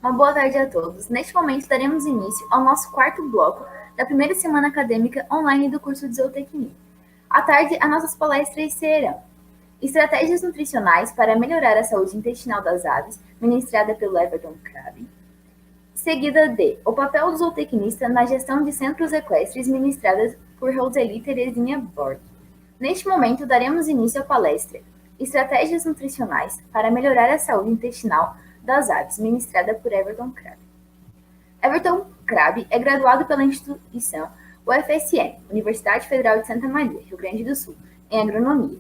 Uma boa tarde a todos. Neste momento, daremos início ao nosso quarto bloco da primeira semana acadêmica online do curso de Zootecnia. À tarde, as nossas palestras serão Estratégias Nutricionais para Melhorar a Saúde Intestinal das Aves, ministrada pelo Everton Crabb. Seguida de O Papel do Zootecnista na Gestão de Centros Equestres, ministrada por Roseli Terezinha Borg. Neste momento, daremos início à palestra Estratégias Nutricionais para Melhorar a Saúde Intestinal das Aves, ministrada por Everton Crabb. Everton Crabb é graduado pela instituição UFSM, Universidade Federal de Santa Maria, Rio Grande do Sul, em agronomia.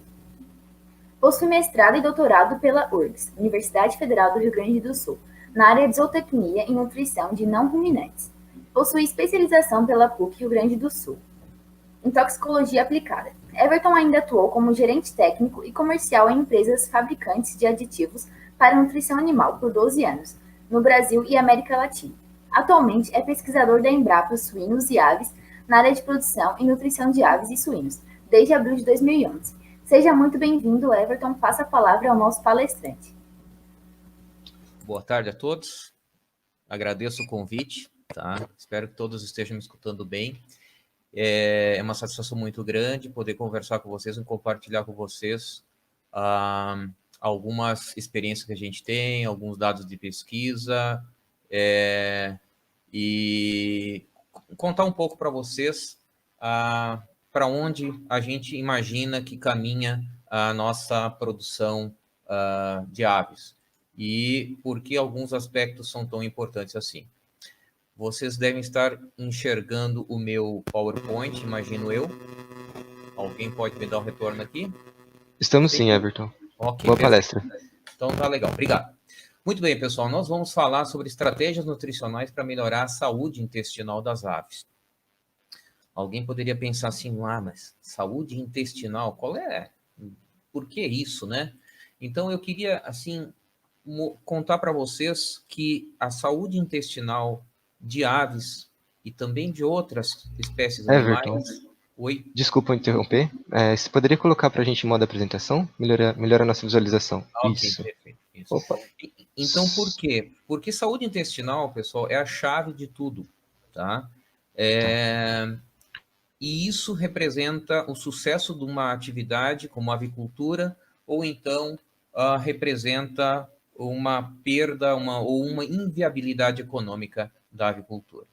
Possui mestrado e doutorado pela URGS, Universidade Federal do Rio Grande do Sul, na área de zootecnia e nutrição de não ruminantes. Possui especialização pela PUC Rio Grande do Sul, em toxicologia aplicada. Everton ainda atuou como gerente técnico e comercial em empresas fabricantes de aditivos para nutrição animal por 12 anos, no Brasil e América Latina. Atualmente é pesquisador da Embrapa Suínos e Aves na área de produção e nutrição de aves e suínos, desde abril de 2011. Seja muito bem-vindo, Everton. Passa a palavra ao nosso palestrante. Boa tarde a todos. Agradeço o convite, tá? Espero que todos estejam me escutando bem. É uma satisfação muito grande poder conversar com vocês e compartilhar com vocês algumas experiências que a gente tem, alguns dados de pesquisa e contar um pouco para vocês para onde a gente imagina que caminha a nossa produção de aves e por que alguns aspectos são tão importantes assim. Vocês devem estar enxergando o meu PowerPoint, imagino eu. Alguém pode me dar um retorno aqui? Estamos sim, Everton. Ok, boa perfeito. Palestra. Então tá legal, obrigado. Muito bem, pessoal, nós vamos falar sobre estratégias nutricionais para melhorar a saúde intestinal das aves. Alguém poderia pensar assim, mas saúde intestinal, qual é? Por que isso, né? Então eu queria, assim, contar para vocês que a saúde intestinal de aves e também de outras espécies animais... Everton, Oi? Desculpa interromper. Você poderia colocar para a gente em modo apresentação? Melhora a nossa visualização. Ok, Isso. perfeito. Isso. Opa. Então, por quê? Porque saúde intestinal, pessoal, é a chave de tudo, tá? E isso representa o sucesso de uma atividade como a avicultura, ou então representa uma perda ou uma inviabilidade econômica da avicultura.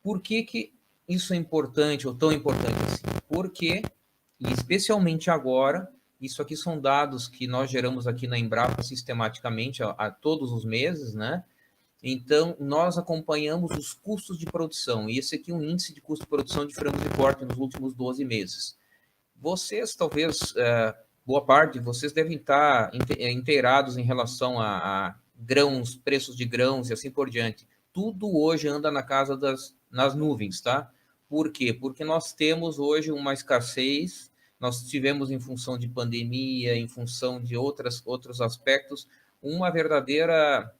Por que isso é importante, ou tão importante assim? Porque, e especialmente agora, isso aqui são dados que nós geramos aqui na Embrapa sistematicamente a todos os meses, né? Então, nós acompanhamos os custos de produção, e esse aqui é um índice de custo de produção de frango de corte nos últimos 12 meses. Vocês, talvez, boa parte de vocês devem estar inteirados em relação a grãos, preços de grãos e assim por diante. Tudo hoje anda na casa nas nuvens, tá? Por quê? Porque nós temos hoje uma escassez, nós tivemos em função de pandemia, em função de outros aspectos, uma verdadeira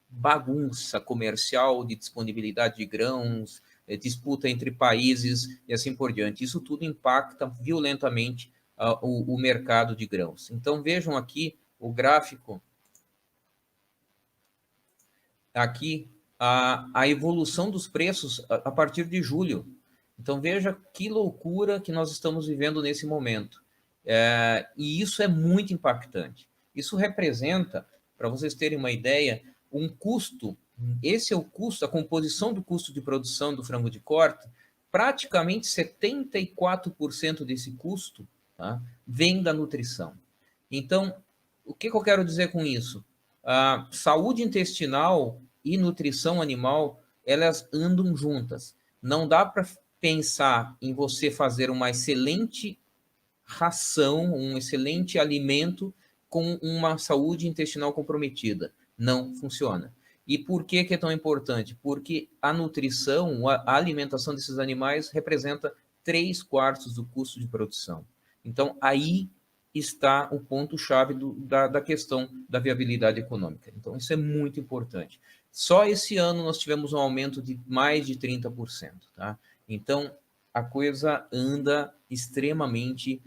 bagunça comercial de disponibilidade de grãos, disputa entre países e assim por diante. Isso tudo impacta violentamente o mercado de grãos. Então, vejam aqui o gráfico, aqui, a evolução dos preços a partir de julho. Então, veja que loucura que nós estamos vivendo nesse momento. E isso é muito impactante. Isso representa, para vocês terem uma ideia, um custo, esse é o custo, a composição do custo de produção do frango de corte, praticamente 74% desse custo, tá, vem da nutrição. Então, o que eu quero dizer com isso? A saúde intestinal e nutrição animal, elas andam juntas. Não dá para pensar em você fazer uma excelente ração, um excelente alimento com uma saúde intestinal comprometida. Não funciona. E por que é tão importante? Porque a nutrição, a alimentação desses animais representa 3/4 do custo de produção. Então, aí está o ponto-chave da questão da viabilidade econômica. Então, isso é muito importante. Só esse ano nós tivemos um aumento de mais de 30%. Tá? Então, a coisa anda extremamente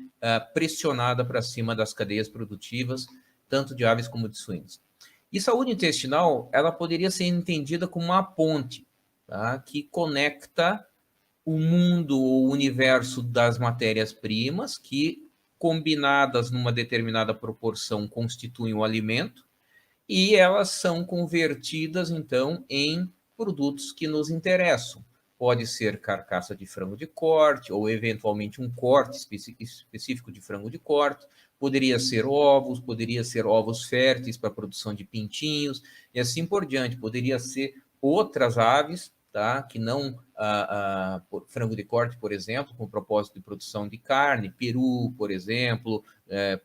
pressionada para cima das cadeias produtivas, tanto de aves como de suínos. E saúde intestinal, ela poderia ser entendida como uma ponte, tá? Que conecta o mundo, o universo das matérias-primas, que combinadas numa determinada proporção constituem o alimento, e elas são convertidas, então, em produtos que nos interessam. Pode ser carcaça de frango de corte, ou eventualmente um corte específico de frango de corte, poderia ser ovos férteis para a produção de pintinhos, e assim por diante. Poderia ser outras aves, tá? Que não frango de corte, por exemplo, com o propósito de produção de carne, peru, por exemplo,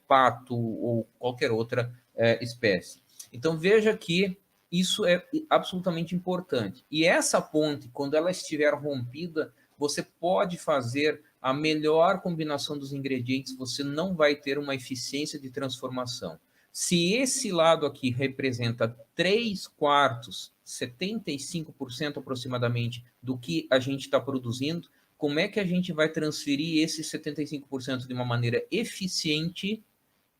pato ou qualquer outra espécie. Então, veja que isso é absolutamente importante. E essa ponte, quando ela estiver rompida, você pode fazer a melhor combinação dos ingredientes, você não vai ter uma eficiência de transformação. Se esse lado aqui representa 3/4, 75% aproximadamente do que a gente está produzindo, como é que a gente vai transferir esses 75% de uma maneira eficiente,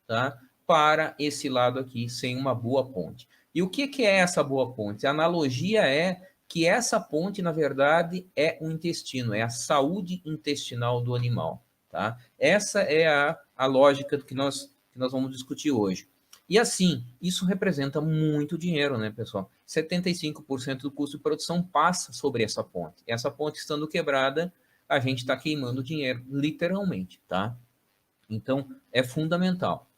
tá, para esse lado aqui, sem uma boa ponte? E o que é essa boa ponte? A analogia é que essa ponte, na verdade, é o intestino, é a saúde intestinal do animal. Tá? Essa é a lógica que nós vamos discutir hoje. E assim, isso representa muito dinheiro, né, pessoal? 75% do custo de produção passa sobre essa ponte. Essa ponte estando quebrada, a gente está queimando dinheiro, literalmente, tá? Então, é fundamental.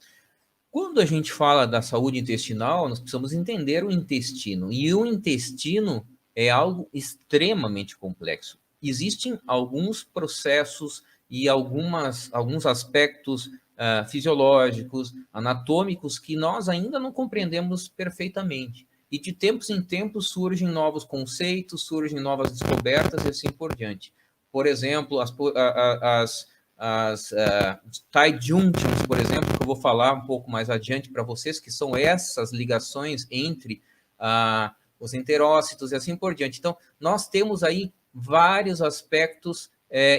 Quando a gente fala da saúde intestinal, nós precisamos entender o intestino. E o intestino é algo extremamente complexo. Existem alguns processos e alguns aspectos fisiológicos, anatômicos, que nós ainda não compreendemos perfeitamente. E de tempos em tempos surgem novos conceitos, surgem novas descobertas e assim por diante. Por exemplo, as tight junctions, por exemplo, que eu vou falar um pouco mais adiante para vocês, que são essas ligações entre os enterócitos e assim por diante. Então, nós temos aí vários aspectos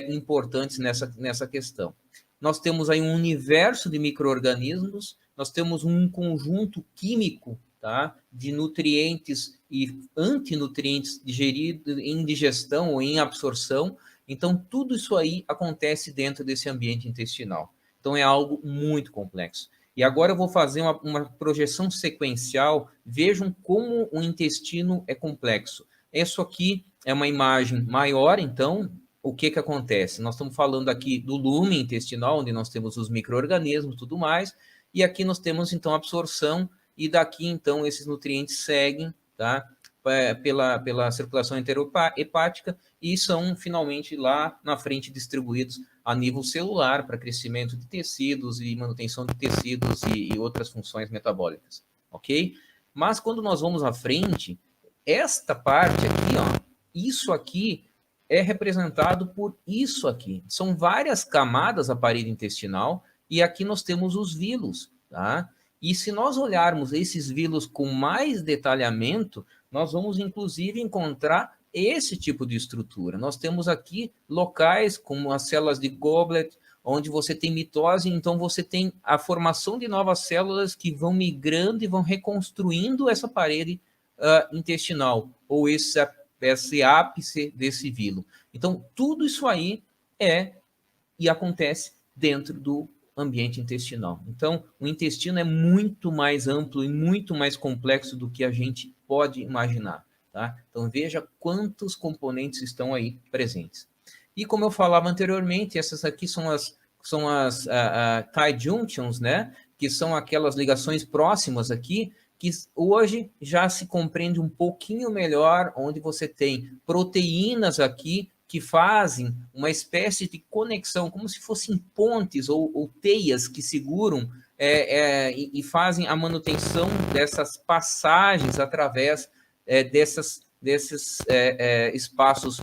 importantes nessa questão. Nós temos aí um universo de micro-organismos, nós temos um conjunto químico, tá, de nutrientes e antinutrientes digeridos em digestão ou em absorção. Então, tudo isso aí acontece dentro desse ambiente intestinal. Então, é algo muito complexo. E agora eu vou fazer uma projeção sequencial. Vejam como o intestino é complexo. Isso aqui é uma imagem maior, então, o que acontece? Nós estamos falando aqui do lume intestinal, onde nós temos os micro-organismos e tudo mais, e aqui nós temos, então, a absorção, e daqui, então, esses nutrientes seguem, tá, pela circulação enterohepática e são, finalmente, lá na frente distribuídos a nível celular para crescimento de tecidos e manutenção de tecidos e outras funções metabólicas, ok? Mas quando nós vamos à frente, esta parte aqui, ó, isso aqui é representado por isso aqui. São várias camadas a parede intestinal e aqui nós temos os vilos, tá? E se nós olharmos esses vilos com mais detalhamento, nós vamos, inclusive, encontrar esse tipo de estrutura. Nós temos aqui locais como as células de Goblet, onde você tem mitose, então você tem a formação de novas células que vão migrando e vão reconstruindo essa parede intestinal, ou esse ápice desse vilo. Então, tudo isso aí e acontece dentro do ambiente intestinal. Então, o intestino é muito mais amplo e muito mais complexo do que a gente pode imaginar, tá? Então, veja quantos componentes estão aí presentes. E como eu falava anteriormente, essas aqui são as tight junctions, né? Que são aquelas ligações próximas aqui, que hoje já se compreende um pouquinho melhor, onde você tem proteínas aqui que fazem uma espécie de conexão, como se fossem pontes ou teias que seguram e fazem a manutenção dessas passagens através desses espaços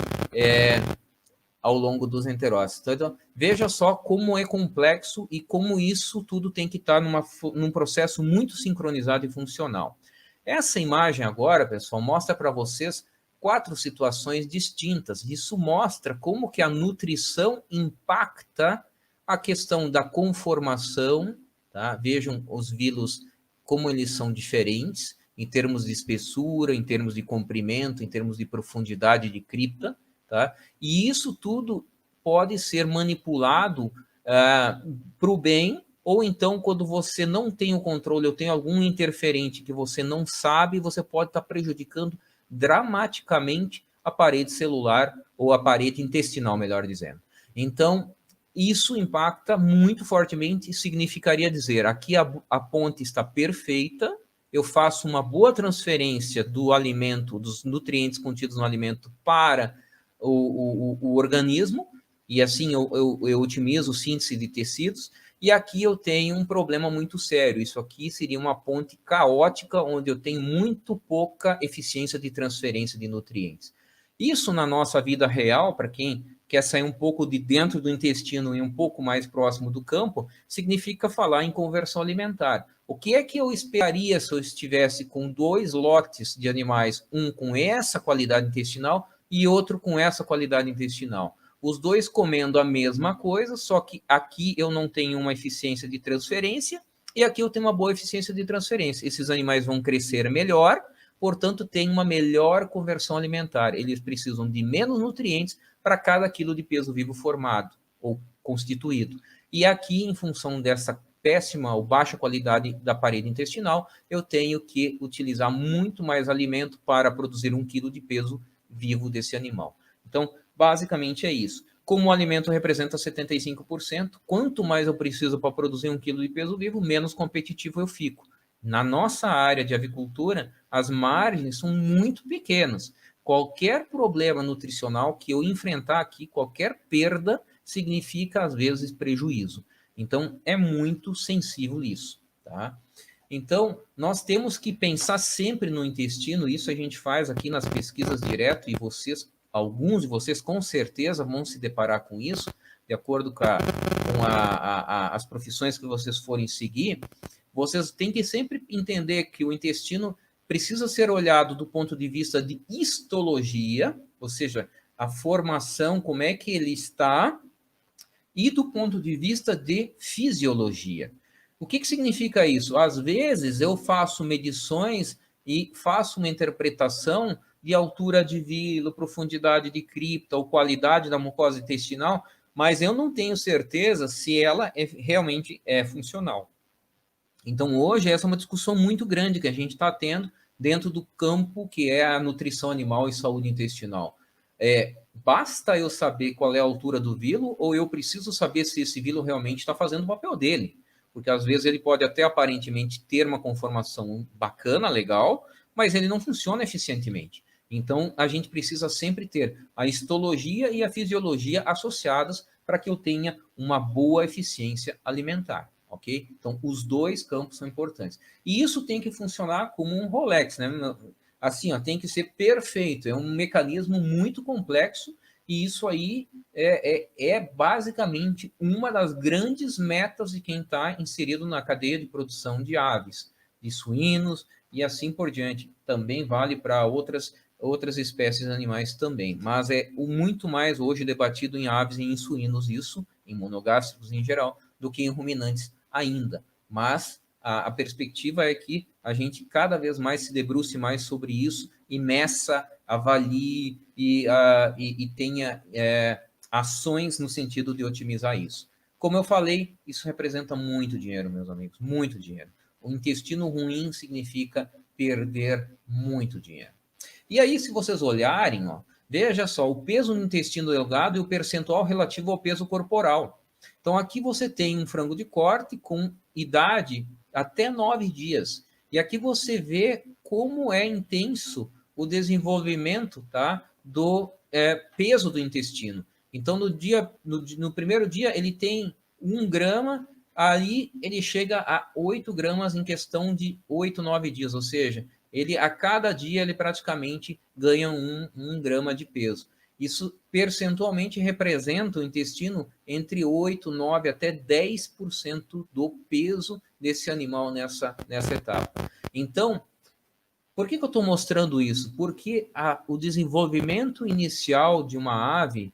ao longo dos enterócitos. Então, veja só como é complexo e como isso tudo tem que estar num processo muito sincronizado e funcional. Essa imagem agora, pessoal, mostra para vocês 4 situações distintas. Isso mostra como que a nutrição impacta a questão da conformação, tá? Vejam os vilos como eles são diferentes. em termos de espessura, em termos de comprimento, em termos de profundidade de cripta, tá? E isso tudo pode ser manipulado para o bem, ou então, quando você não tem o controle, ou tem algum interferente que você não sabe, você pode estar prejudicando dramaticamente a parede celular, ou a parede intestinal, melhor dizendo. Então, isso impacta muito fortemente, significaria dizer, aqui a ponte está perfeita, eu faço uma boa transferência do alimento, dos nutrientes contidos no alimento para o organismo, e assim eu otimizo o síntese de tecidos, e aqui eu tenho um problema muito sério. Isso aqui seria uma ponte caótica, onde eu tenho muito pouca eficiência de transferência de nutrientes. Isso na nossa vida real, para quem quer sair um pouco de dentro do intestino e um pouco mais próximo do campo, significa falar em conversão alimentar. O que é que eu esperaria se eu estivesse com 2 lotes de animais, um com essa qualidade intestinal e outro com essa qualidade intestinal? Os dois comendo a mesma coisa, só que aqui eu não tenho uma eficiência de transferência e aqui eu tenho uma boa eficiência de transferência. Esses animais vão crescer melhor, portanto, tem uma melhor conversão alimentar. Eles precisam de menos nutrientes para cada quilo de peso vivo formado ou constituído. E aqui, em função dessa péssima ou baixa qualidade da parede intestinal, eu tenho que utilizar muito mais alimento para produzir 1 quilo de peso vivo desse animal. Então, basicamente é isso. Como o alimento representa 75%, quanto mais eu preciso para produzir 1 quilo de peso vivo, menos competitivo eu fico. Na nossa área de avicultura, as margens são muito pequenas. Qualquer problema nutricional que eu enfrentar aqui, qualquer perda, significa, às vezes, prejuízo. Então, é muito sensível isso, tá? Então, nós temos que pensar sempre no intestino, isso a gente faz aqui nas pesquisas direto, e vocês, alguns de vocês, com certeza vão se deparar com isso, de acordo com as profissões que vocês forem seguir. Vocês têm que sempre entender que o intestino precisa ser olhado do ponto de vista de histologia, ou seja, a formação, como é que ele está, e do ponto de vista de fisiologia. O que significa isso? Às vezes eu faço medições e faço uma interpretação de altura de vilo, profundidade de cripta ou qualidade da mucosa intestinal, mas eu não tenho certeza se ela realmente é funcional. Então, hoje, essa é uma discussão muito grande que a gente está tendo dentro do campo que é a nutrição animal e saúde intestinal. Basta eu saber qual é a altura do vilo ou eu preciso saber se esse vilo realmente está fazendo o papel dele? Porque, às vezes, ele pode até aparentemente ter uma conformação bacana, legal, mas ele não funciona eficientemente. Então, a gente precisa sempre ter a histologia e a fisiologia associadas para que eu tenha uma boa eficiência alimentar. Ok? Então, os dois campos são importantes. E isso tem que funcionar como um Rolex, né? Assim, ó, tem que ser perfeito. É um mecanismo muito complexo e isso aí é basicamente uma das grandes metas de quem está inserido na cadeia de produção de aves, de suínos e assim por diante. Também vale para outras espécies de animais também. Mas é muito mais hoje debatido em aves e em suínos isso, em monogástricos em geral, do que em ruminantes ainda, mas a perspectiva é que a gente cada vez mais se debruce mais sobre isso e meça, avalie e tenha ações no sentido de otimizar isso. Como eu falei, isso representa muito dinheiro, meus amigos, muito dinheiro. O intestino ruim significa perder muito dinheiro. E aí, se vocês olharem, ó, veja só, o peso no intestino delgado e o percentual relativo ao peso corporal. Então, aqui você tem um frango de corte com idade até 9 dias. E aqui você vê como é intenso o desenvolvimento, tá, do peso do intestino. Então, no primeiro dia, ele tem 1 grama, aí ele chega a 8 gramas em questão de 8, 9 dias. Ou seja, a cada dia ele praticamente ganha 1 grama de peso. Isso percentualmente representa o intestino entre 8, 9 até 10% do peso desse animal nessa etapa. Então, por que eu estou mostrando isso? Porque o desenvolvimento inicial de uma ave,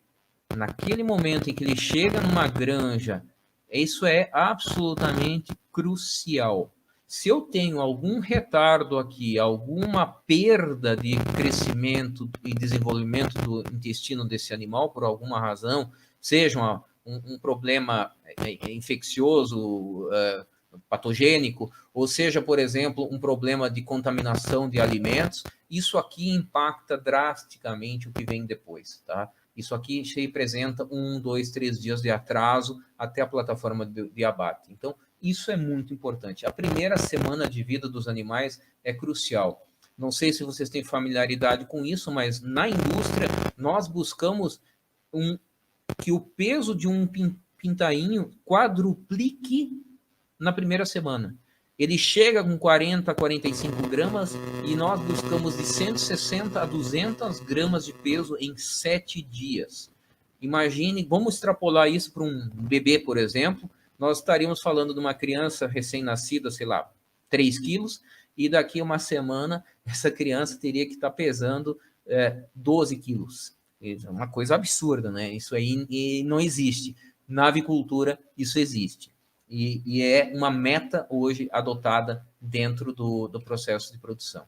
naquele momento em que ele chega numa granja, isso é absolutamente crucial. Se eu tenho algum retardo aqui, alguma perda de crescimento e desenvolvimento do intestino desse animal, por alguma razão, seja um problema infeccioso, patogênico, ou seja, por exemplo, um problema de contaminação de alimentos, isso aqui impacta drasticamente o que vem depois, tá? Isso aqui representa 1, 2, 3 dias de atraso até a plataforma de abate. Então, isso é muito importante. A primeira semana de vida dos animais é crucial. Não sei se vocês têm familiaridade com isso, mas na indústria nós buscamos que o peso de um pintainho quadruplique na primeira semana. Ele chega com 40 a 45 gramas e nós buscamos de 160 a 200 gramas de peso em 7 dias. Imagine, vamos extrapolar isso para um bebê, por exemplo, nós estaríamos falando de uma criança recém-nascida, sei lá, 3 quilos, e daqui a uma semana essa criança teria que estar pesando 12 quilos. É uma coisa absurda, né? Isso aí não existe. Na avicultura, isso existe. E é uma meta hoje adotada dentro do processo de produção.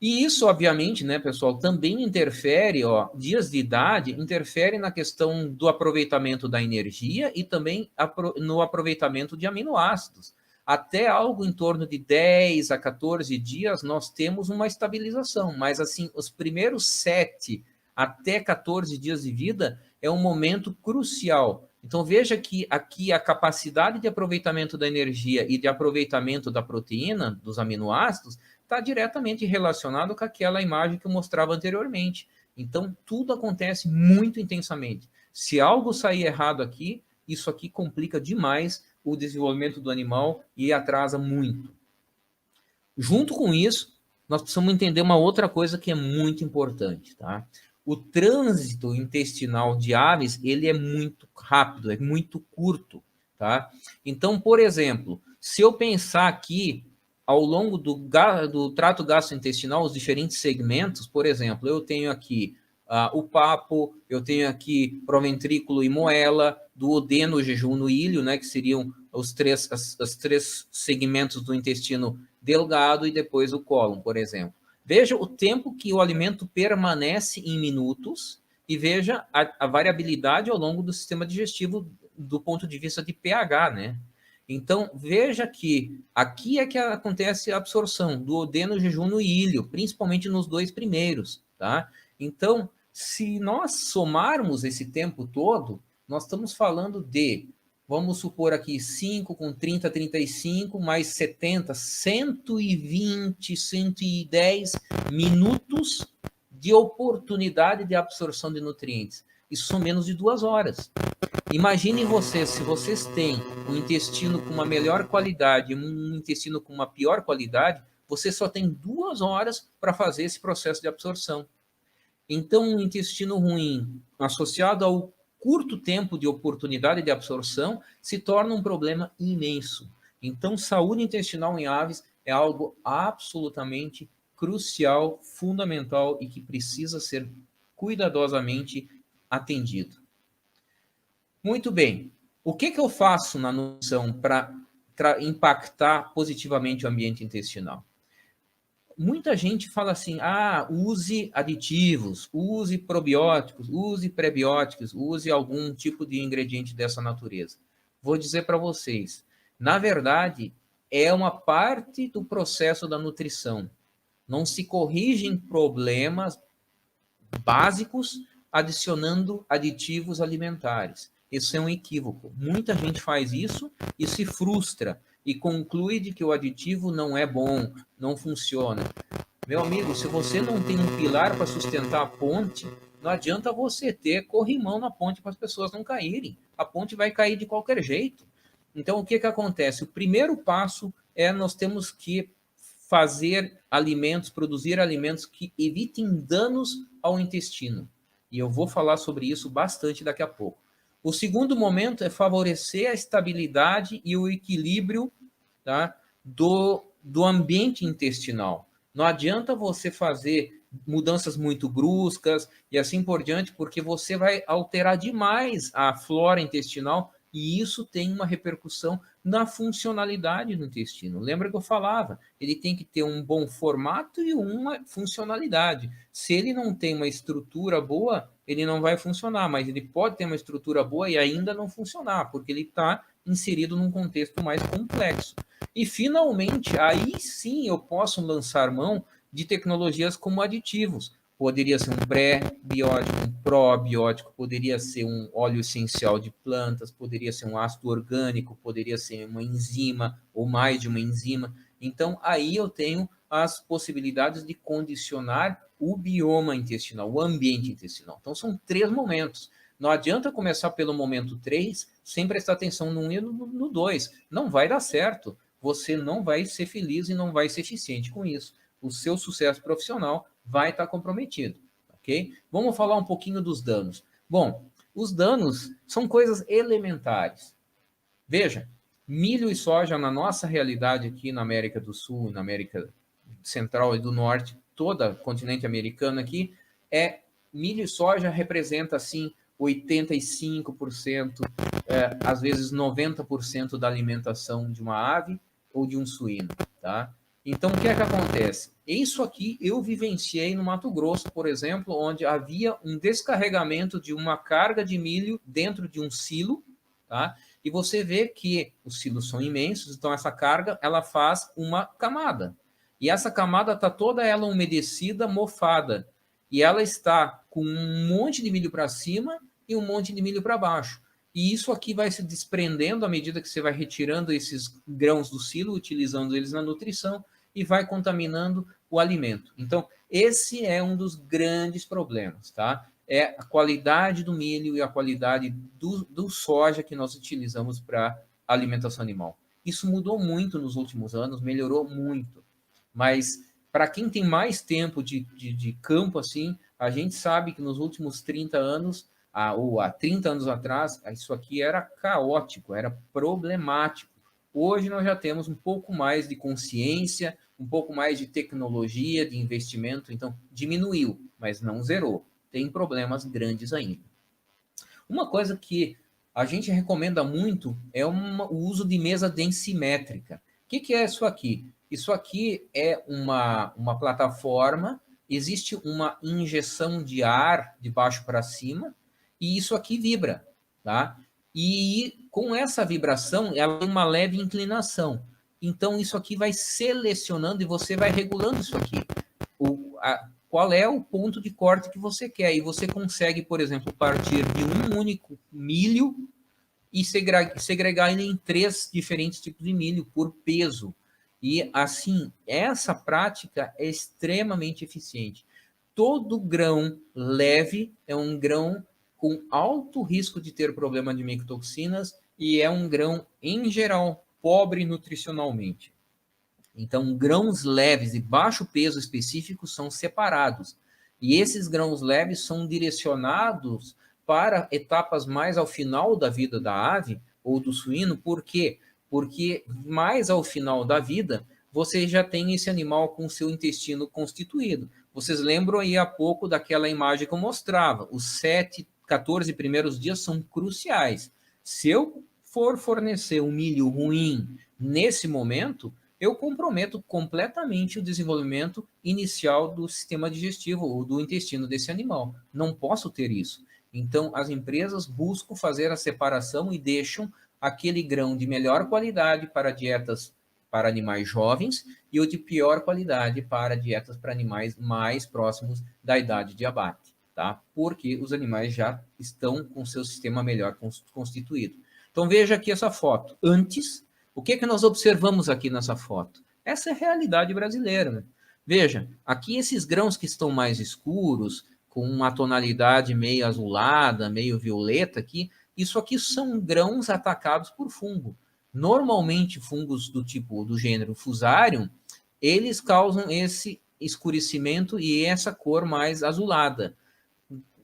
E isso, obviamente, né, pessoal, também interfere, dias de idade, interfere na questão do aproveitamento da energia e também no aproveitamento de aminoácidos. Até algo em torno de 10 a 14 dias, nós temos uma estabilização, mas assim, os primeiros 7 até 14 dias de vida é um momento crucial. Então, veja que aqui a capacidade de aproveitamento da energia e de aproveitamento da proteína, dos aminoácidos, está diretamente relacionado com aquela imagem que eu mostrava anteriormente. Então, tudo acontece muito intensamente. Se algo sair errado aqui, isso aqui complica demais o desenvolvimento do animal e atrasa muito. Junto com isso, nós precisamos entender uma outra coisa que é muito importante, tá? O trânsito intestinal de aves, ele é muito rápido, é muito curto, tá? Então, por exemplo, se eu pensar aqui ao longo do trato gastrointestinal, os diferentes segmentos, por exemplo, eu tenho aqui o papo, eu tenho aqui proventrículo e moela, duodeno, jejum e ilho, né, que seriam os três segmentos do intestino delgado e depois o cólon, por exemplo. Veja o tempo que o alimento permanece em minutos e veja a variabilidade ao longo do sistema digestivo do ponto de vista de pH, né? Então, veja que aqui é que acontece a absorção do duodeno, jejum e ilho, principalmente nos 2 primeiros, tá? Então, se nós somarmos esse tempo todo, nós estamos falando de, vamos supor aqui, 5 com 30, 35, mais 70, 120, 110 minutos de oportunidade de absorção de nutrientes. Isso são menos de 2 horas. Imaginem vocês, se vocês têm um intestino com uma melhor qualidade e um intestino com uma pior qualidade, você só tem 2 horas para fazer esse processo de absorção. Então, um intestino ruim associado ao curto tempo de oportunidade de absorção se torna um problema imenso. Então, saúde intestinal em aves é algo absolutamente crucial, fundamental e que precisa ser cuidadosamente atendido. Muito bem. O que eu faço na nutrição para impactar positivamente o ambiente intestinal? Muita gente fala assim, use aditivos, use probióticos, use prebióticos, use algum tipo de ingrediente dessa natureza. Vou dizer para vocês, na verdade, é uma parte do processo da nutrição. Não se corrigem problemas básicos adicionando aditivos alimentares. Isso é um equívoco. Muita gente faz isso e se frustra e conclui de que o aditivo não é bom, não funciona. Meu amigo, se você não tem um pilar para sustentar a ponte, não adianta você ter corrimão na ponte para as pessoas não caírem. A ponte vai cair de qualquer jeito. Então, o que acontece? O primeiro passo é nós temos que fazer alimentos, produzir alimentos que evitem danos ao intestino. E eu vou falar sobre isso bastante daqui a pouco. O segundo momento é favorecer a estabilidade e o equilíbrio, tá, do ambiente intestinal. Não adianta você fazer mudanças muito bruscas e assim por diante, porque você vai alterar demais a flora intestinal e isso tem uma repercussão na funcionalidade do intestino. Lembra que eu falava? Ele tem que ter um bom formato e uma funcionalidade. Se ele não tem uma estrutura boa, ele não vai funcionar, mas ele pode ter uma estrutura boa e ainda não funcionar, porque ele está inserido num contexto mais complexo. E, finalmente, aí sim eu posso lançar mão de tecnologias como aditivos. Poderia ser um pré-biótico, um probiótico, poderia ser um óleo essencial de plantas, poderia ser um ácido orgânico, poderia ser uma enzima ou mais de uma enzima. Então, aí eu tenho as possibilidades de condicionar o bioma intestinal, o ambiente intestinal. Então, são 3 momentos. Não adianta começar pelo momento 3 sem prestar atenção no 1 e no 2. Não vai dar certo. Você não vai ser feliz e não vai ser eficiente com isso. O seu sucesso profissional vai estar comprometido, ok? Vamos falar um pouquinho dos danos. Bom, os danos são coisas elementares. Veja, milho e soja na nossa realidade aqui na América do Sul, na América Central e do Norte, toda continente americano aqui, milho e soja representa, assim, 85%, às vezes 90% da alimentação de uma ave ou de um suíno, tá? Então, o que é que acontece? Isso aqui eu vivenciei no Mato Grosso, por exemplo, onde havia um descarregamento de uma carga de milho dentro de um silo, tá? E você vê que os silos são imensos, então essa carga, ela faz uma camada. E essa camada está toda ela umedecida, mofada. E ela está com um monte de milho para cima e um monte de milho para baixo. E isso aqui vai se desprendendo à medida que você vai retirando esses grãos do silo, utilizando eles na nutrição, e vai contaminando o alimento. Então, esse é um dos grandes problemas, tá? É a qualidade do milho e a qualidade do soja que nós utilizamos para alimentação animal. Isso mudou muito nos últimos anos, melhorou muito. Mas, para quem tem mais tempo de campo, assim, a gente sabe que nos últimos 30 anos, ou há 30 anos atrás, isso aqui era caótico, era problemático. Hoje nós já temos um pouco mais de consciência, um pouco mais de tecnologia, de investimento, então diminuiu, mas não zerou. Tem problemas grandes ainda. Uma coisa que a gente recomenda muito é o uso de mesa densimétrica. O que é isso aqui? Isso aqui é uma plataforma, existe uma injeção de ar de baixo para cima, e isso aqui vibra, tá? E com essa vibração, ela tem uma leve inclinação. Então, isso aqui vai selecionando e você vai regulando isso aqui. Qual é o ponto de corte que você quer. E você consegue, por exemplo, partir de um único milho e segregar ele em 3 diferentes tipos de milho por peso. E, assim, essa prática é extremamente eficiente. Todo grão leve é um grão com alto risco de ter problema de micotoxinas e é um grão, em geral, pobre nutricionalmente. Então, grãos leves e baixo peso específico são separados. E esses grãos leves são direcionados para etapas mais ao final da vida da ave ou do suíno. Por quê? Porque mais ao final da vida, você já tem esse animal com seu intestino constituído. Vocês lembram aí há pouco daquela imagem que eu mostrava? Os 14 primeiros dias são cruciais. Se eu for fornecer um milho ruim nesse momento, eu comprometo completamente o desenvolvimento inicial do sistema digestivo ou do intestino desse animal. Não posso ter isso. Então, as empresas buscam fazer a separação e deixam aquele grão de melhor qualidade para dietas para animais jovens e o de pior qualidade para dietas para animais mais próximos da idade de abate, tá? Porque os animais já estão com seu sistema melhor constituído. Então, veja aqui essa foto. Antes, o que nós observamos aqui nessa foto? Essa é a realidade brasileira, né? Veja, aqui esses grãos que estão mais escuros, com uma tonalidade meio azulada, meio violeta aqui, isso aqui são grãos atacados por fungo. Normalmente, fungos do gênero Fusarium, eles causam esse escurecimento e essa cor mais azulada.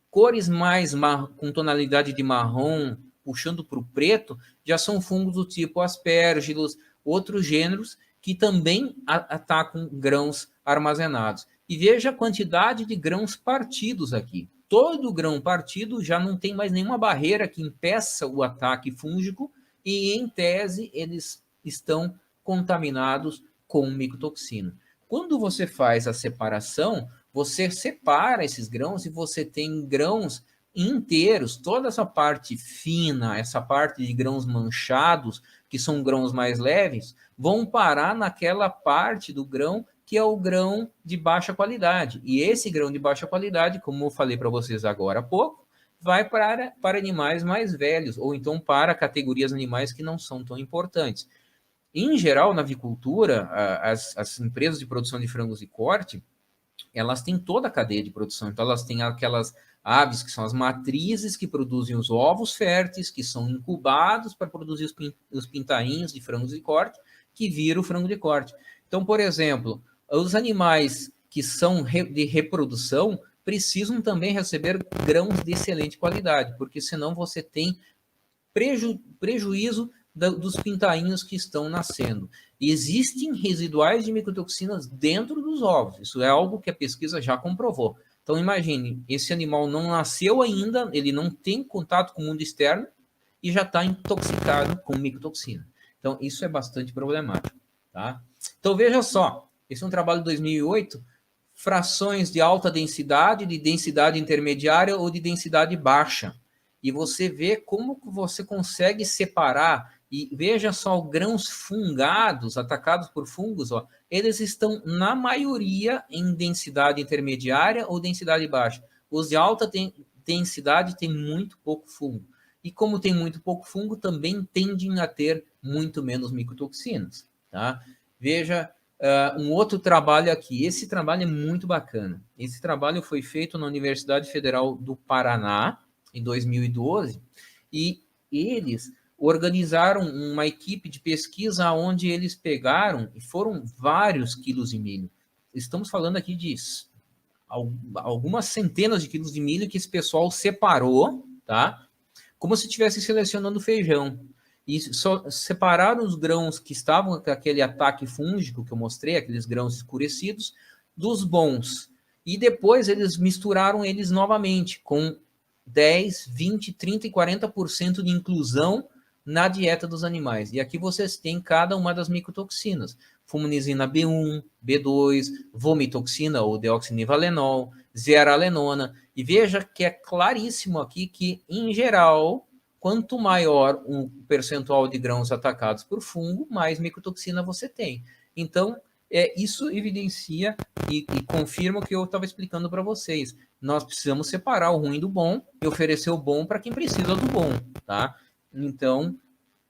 Cores mais com tonalidade de marrom, puxando para o preto, já são fungos do tipo Aspergillus, outros gêneros que também atacam grãos armazenados. E veja a quantidade de grãos partidos aqui. Todo grão partido já não tem mais nenhuma barreira que impeça o ataque fúngico e, em tese, eles estão contaminados com micotoxina. Quando você faz a separação, você separa esses grãos e você tem grãos inteiros, toda essa parte fina, essa parte de grãos manchados, que são grãos mais leves, vão parar naquela parte do grão que é o grão de baixa qualidade. E esse grão de baixa qualidade, como eu falei para vocês agora há pouco, vai para animais mais velhos, ou então para categorias animais que não são tão importantes. Em geral, na avicultura, as empresas de produção de frangos de corte, elas têm toda a cadeia de produção. Então, elas têm aquelas aves que são as matrizes que produzem os ovos férteis, que são incubados para produzir os pintainhos de frangos de corte, que viram o frango de corte. Então, por exemplo, os animais que são de reprodução precisam também receber grãos de excelente qualidade, porque senão você tem prejuízo dos pintainhos que estão nascendo. E existem residuais de micotoxinas dentro dos ovos. Isso é algo que a pesquisa já comprovou. Então, imagine, esse animal não nasceu ainda, ele não tem contato com o mundo externo e já está intoxicado com micotoxina. Então, isso é bastante problemático. Tá? Então, veja só, esse é um trabalho de 2008, frações de alta densidade, de densidade intermediária ou de densidade baixa. E você vê como você consegue separar. E veja só, grãos fungados, atacados por fungos, ó, eles estão, na maioria, em densidade intermediária ou densidade baixa. Os de alta densidade têm muito pouco fungo. E como tem muito pouco fungo, também tendem a ter muito menos micotoxinas. Tá? Veja um outro trabalho aqui. Esse trabalho é muito bacana. Esse trabalho foi feito na Universidade Federal do Paraná, em 2012, e eles organizaram uma equipe de pesquisa onde eles pegaram, e foram vários quilos de milho. Estamos falando aqui de algumas centenas de quilos de milho que esse pessoal separou, tá? Como se estivesse selecionando feijão. E só separaram os grãos que estavam com aquele ataque fúngico que eu mostrei, aqueles grãos escurecidos, dos bons. E depois eles misturaram eles novamente com 10, 20, 30 e 40% de inclusão na dieta dos animais. E aqui vocês têm cada uma das micotoxinas. Fumonisin B1, B2, vomitoxina ou deoxinivalenol, zearalenona. E veja que é claríssimo aqui que, em geral, quanto maior o percentual de grãos atacados por fungo, mais micotoxina você tem. Então, isso evidencia e confirma o que eu estava explicando para vocês. Nós precisamos separar o ruim do bom e oferecer o bom para quem precisa do bom, tá? Então,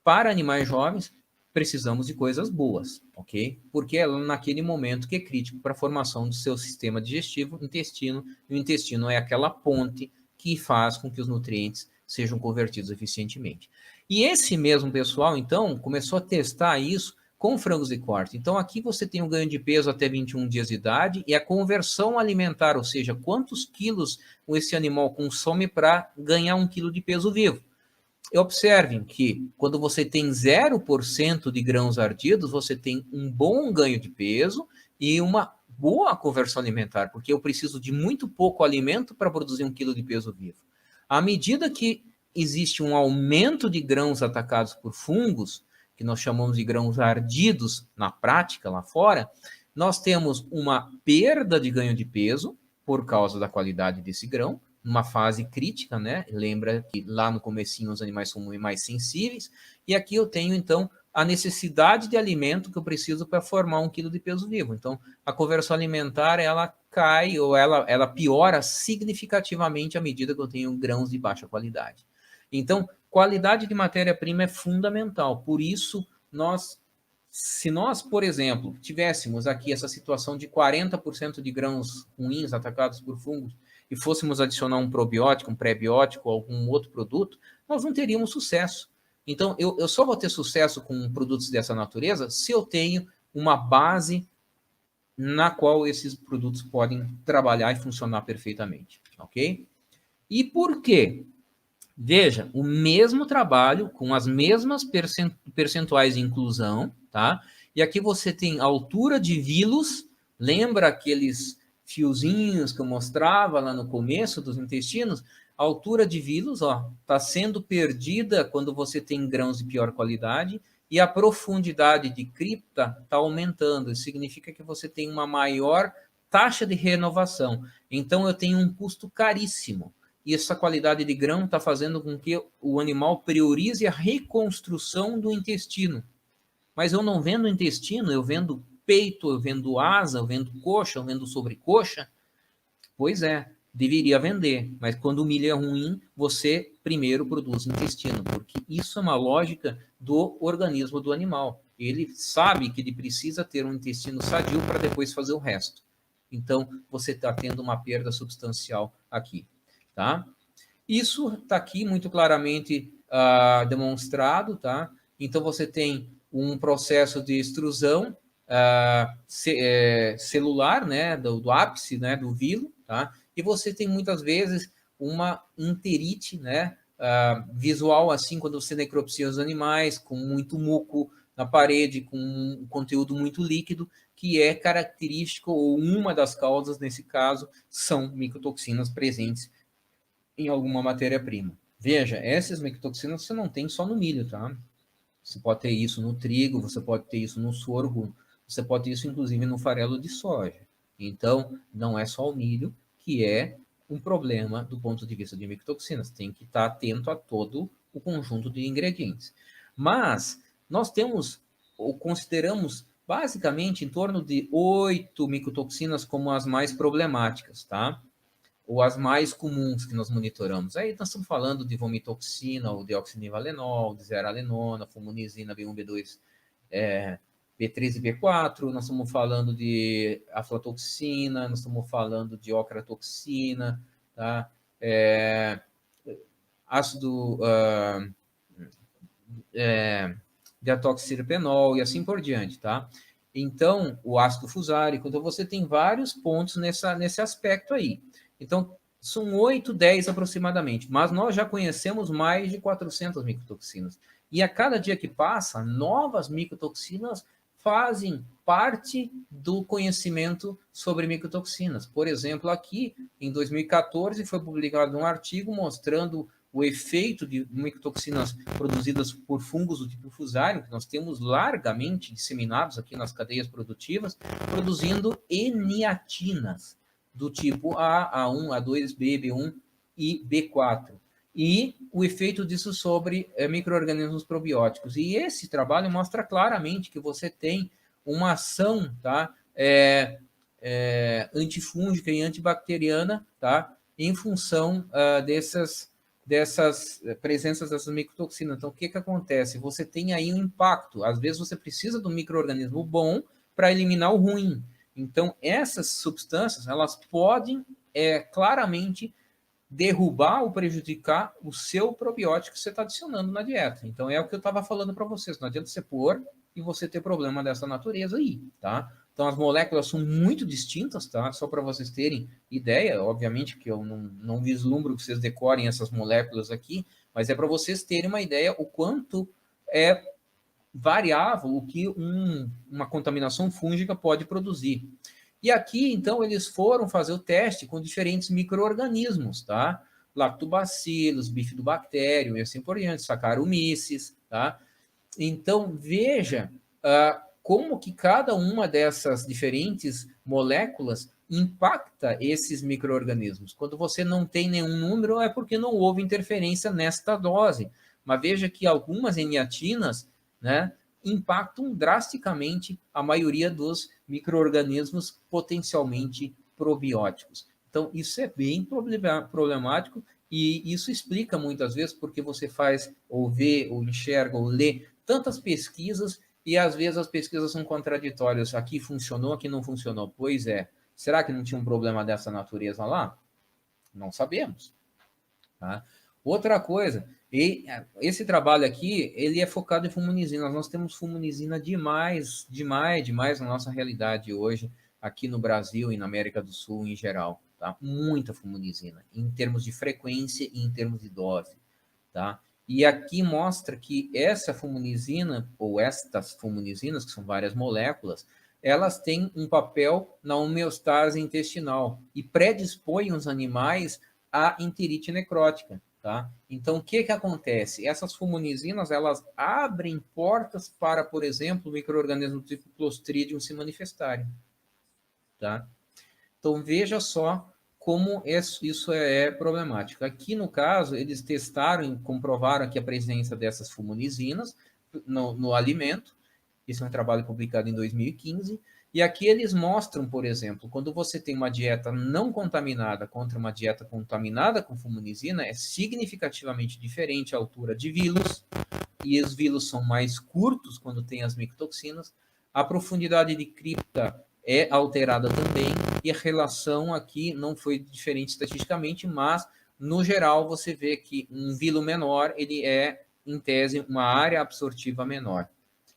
para animais jovens, precisamos de coisas boas, ok? Porque é naquele momento que é crítico para a formação do seu sistema digestivo, intestino, e o intestino é aquela ponte que faz com que os nutrientes sejam convertidos eficientemente. E esse mesmo pessoal, então, começou a testar isso com frangos de corte. Então, aqui você tem um ganho de peso até 21 dias de idade e a conversão alimentar, ou seja, quantos quilos esse animal consome para ganhar 1 quilo de peso vivo. E observem que quando você tem 0% de grãos ardidos, você tem um bom ganho de peso e uma boa conversão alimentar, porque eu preciso de muito pouco alimento para produzir 1 quilo de peso vivo. À medida que existe um aumento de grãos atacados por fungos, que nós chamamos de grãos ardidos na prática lá fora, nós temos uma perda de ganho de peso por causa da qualidade desse grão, numa fase crítica, né? Lembra que lá no comecinho os animais são mais sensíveis, e aqui eu tenho, então, a necessidade de alimento que eu preciso para formar 1 quilo de peso vivo. Então, a conversão alimentar, ela cai ou ela piora significativamente à medida que eu tenho grãos de baixa qualidade. Então, qualidade de matéria-prima é fundamental. Por isso, se nós, por exemplo, tivéssemos aqui essa situação de 40% de grãos ruins atacados por fungos e fôssemos adicionar um probiótico, um pré-biótico, algum outro produto, nós não teríamos sucesso. Então, eu só vou ter sucesso com produtos dessa natureza se eu tenho uma base na qual esses produtos podem trabalhar e funcionar perfeitamente, ok? E por quê? Veja, o mesmo trabalho, com as mesmas percentuais de inclusão, tá? E aqui você tem altura de vilos, lembra aqueles fiozinhos que eu mostrava lá no começo dos intestinos? A altura de vilos, ó, está sendo perdida quando você tem grãos de pior qualidade, e a profundidade de cripta está aumentando. Isso significa que você tem uma maior taxa de renovação. Então, eu tenho um custo caríssimo. E essa qualidade de grão está fazendo com que o animal priorize a reconstrução do intestino. Mas eu não vendo intestino, eu vendo peito, eu vendo asa, eu vendo coxa, eu vendo sobrecoxa. Pois é, deveria vender, mas quando o milho é ruim, você primeiro produz intestino, porque isso é uma lógica do organismo do animal. Ele sabe que ele precisa ter um intestino sadio para depois fazer o resto. Então, você está tendo uma perda substancial aqui, tá? Isso está aqui muito claramente demonstrado, tá? Então, você tem um processo de extrusão celular, né, do ápice, né, do vilo, tá? E você tem muitas vezes uma enterite, né, visual, assim, quando você necropsia os animais, com muito muco na parede, com um conteúdo muito líquido, que é característico, ou uma das causas, nesse caso, são micotoxinas presentes em alguma matéria-prima. Veja, essas micotoxinas você não tem só no milho, tá? Você pode ter isso no trigo, você pode ter isso no sorgo, você pode ter isso, inclusive, no farelo de soja. Então, não é só o milho que é um problema do ponto de vista de micotoxinas. Tem que estar atento a todo o conjunto de ingredientes. Mas, nós temos, ou consideramos, basicamente, em torno de 8 micotoxinas como as mais problemáticas, tá? Ou as mais comuns que nós monitoramos. Aí nós estamos falando de vomitoxina, ou deoxinivalenol, de zeralenona, fumonizina, B1, B2, B3 e B4, nós estamos falando de aflatoxina, nós estamos falando de ocratoxina, tá? Ácido diatoxirpenol e assim por diante, tá? Então, o ácido fusárico, então você tem vários pontos nesse aspecto aí. Então, são 8, 10 aproximadamente, mas nós já conhecemos mais de 400 micotoxinas. E a cada dia que passa, novas micotoxinas fazem parte do conhecimento sobre micotoxinas. Por exemplo, aqui, em 2014, foi publicado um artigo mostrando o efeito de micotoxinas produzidas por fungos do tipo fusário, que nós temos largamente disseminados aqui nas cadeias produtivas, produzindo eniatinas do tipo A, A1, A2, B, B1 e B4. E o efeito disso sobre micro-organismos probióticos. E esse trabalho mostra claramente que você tem uma ação, tá, antifúngica e antibacteriana, tá, em função dessas presenças dessas micotoxinas. Então, o que acontece? Você tem aí um impacto. Às vezes, você precisa de um micro-organismo bom para eliminar o ruim. Então, essas substâncias, elas podem claramente derrubar ou prejudicar o seu probiótico que você está adicionando na dieta. Então, é o que eu estava falando para vocês. Não adianta você pôr e você ter problema dessa natureza aí, tá? Então, as moléculas são muito distintas, tá? Só para vocês terem ideia, obviamente que eu não vislumbro que vocês decorem essas moléculas aqui, mas é para vocês terem uma ideia o quanto é variável o que uma contaminação fúngica pode produzir. E aqui, então, eles foram fazer o teste com diferentes micro-organismos, tá? Lactobacillus, bifidobacterium e assim por diante, Saccharomyces, tá? Então, veja como que cada uma dessas diferentes moléculas impacta esses micro-organismos. Quando você não tem nenhum número, é porque não houve interferência nesta dose. Mas veja que algumas eniatinas, né, impactam drasticamente a maioria dos micro-organismos potencialmente probióticos. Então, isso é bem problemático e isso explica muitas vezes porque você faz ou vê, ou enxerga, ou lê tantas pesquisas e às vezes as pesquisas são contraditórias. Aqui funcionou, aqui não funcionou. Pois é. Será que não tinha um problema dessa natureza lá? Não sabemos. Tá? Outra coisa, esse trabalho aqui, ele é focado em fumonizina. Nós temos fumonizina demais na nossa realidade hoje, aqui no Brasil e na América do Sul em geral. Tá? Muita fumonizina, em termos de frequência e em termos de dose. Tá? E aqui mostra que essa fumonizina, ou estas fumonizinas, que são várias moléculas, elas têm um papel na homeostase intestinal e predispõem os animais a enterite necrótica, tá? Então, o que acontece? Essas fumonisinas, elas abrem portas para, por exemplo, micro-organismos do tipo Clostridium se manifestarem, tá? Então, veja só como isso é problemático. Aqui, no caso, eles testaram e comprovaram aqui a presença dessas fumonisinas no alimento. Isso é um trabalho publicado em 2015. E aqui eles mostram, por exemplo, quando você tem uma dieta não contaminada contra uma dieta contaminada com fumonisina, é significativamente diferente a altura de vilos, e os vilos são mais curtos quando tem as micotoxinas. A profundidade de cripta é alterada também, e a relação aqui não foi diferente estatisticamente, mas no geral você vê que um vilo menor, ele é, em tese, uma área absortiva menor.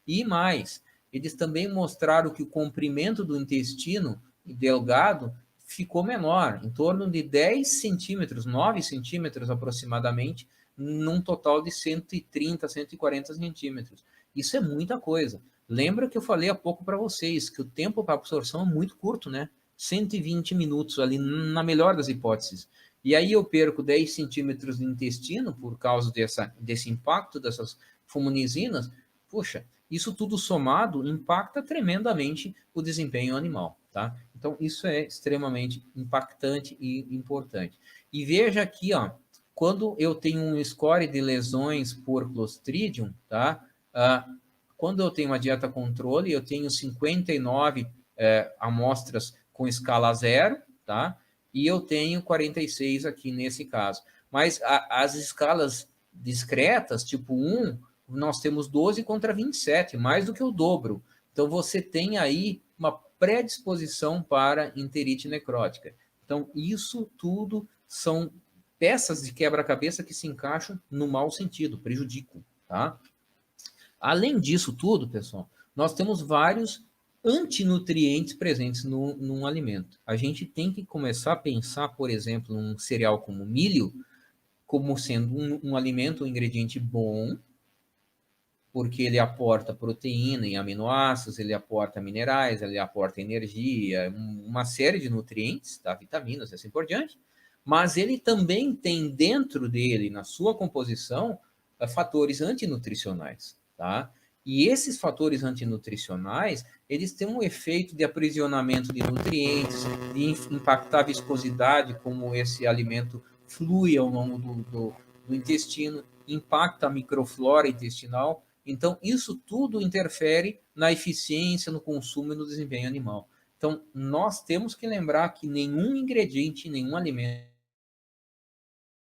E mais, eles também mostraram que o comprimento do intestino delgado ficou menor, em torno de 10 centímetros, 9 centímetros aproximadamente, num total de 130, 140 centímetros. Isso é muita coisa. Lembra que eu falei há pouco para vocês que o tempo para absorção é muito curto, né? 120 minutos ali, na melhor das hipóteses. E aí eu perco 10 centímetros de intestino por causa desse impacto dessas fumonisinas. Puxa, isso tudo somado impacta tremendamente o desempenho animal, tá? Então, isso é extremamente impactante e importante. E veja aqui, ó, quando eu tenho um score de lesões por Clostridium, tá? Quando eu tenho uma dieta controle, eu tenho 59 amostras com escala 0, tá? E eu tenho 46 aqui nesse caso. Mas as escalas discretas, tipo 1, nós temos 12 contra 27, mais do que o dobro. Então, você tem aí uma predisposição para enterite necrótica. Então, isso tudo são peças de quebra-cabeça que se encaixam no mau sentido, prejudicam, tá? Além disso tudo, pessoal, nós temos vários antinutrientes presentes num alimento. A gente tem que começar a pensar, por exemplo, num cereal como milho, como sendo um alimento, um ingrediente bom, porque ele aporta proteína e aminoácidos, ele aporta minerais, ele aporta energia, uma série de nutrientes, tá? Vitaminas e assim por diante, mas ele também tem dentro dele, na sua composição, fatores antinutricionais, tá? E esses fatores antinutricionais, eles têm um efeito de aprisionamento de nutrientes, de impactar a viscosidade, como esse alimento flui ao longo do intestino, impacta a microflora intestinal. Então, isso tudo interfere na eficiência, no consumo e no desempenho animal. Então, nós temos que lembrar que nenhum ingrediente, nenhum alimento,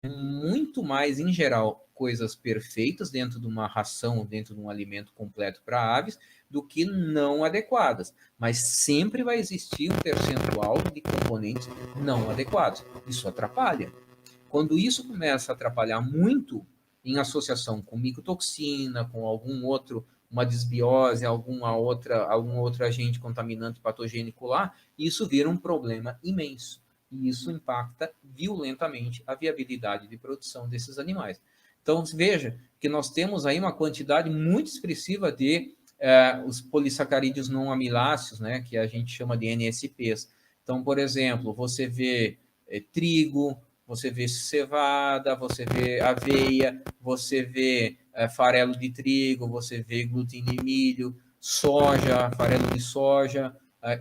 muito mais, em geral, coisas perfeitas dentro de uma ração, dentro de um alimento completo para aves, do que não adequadas. Mas sempre vai existir um percentual de componentes não adequados. Isso atrapalha. Quando isso começa a atrapalhar muito, em associação com micotoxina, com algum outro, uma desbiose, algum outro agente contaminante patogênico lá, isso vira um problema imenso. E isso impacta violentamente a viabilidade de produção desses animais. Então, veja que nós temos aí uma quantidade muito expressiva de os polissacarídeos não amiláceos, né, que a gente chama de NSPs. Então, por exemplo, você vê trigo, você vê cevada, você vê aveia, você vê farelo de trigo, você vê glúten de milho, soja, farelo de soja,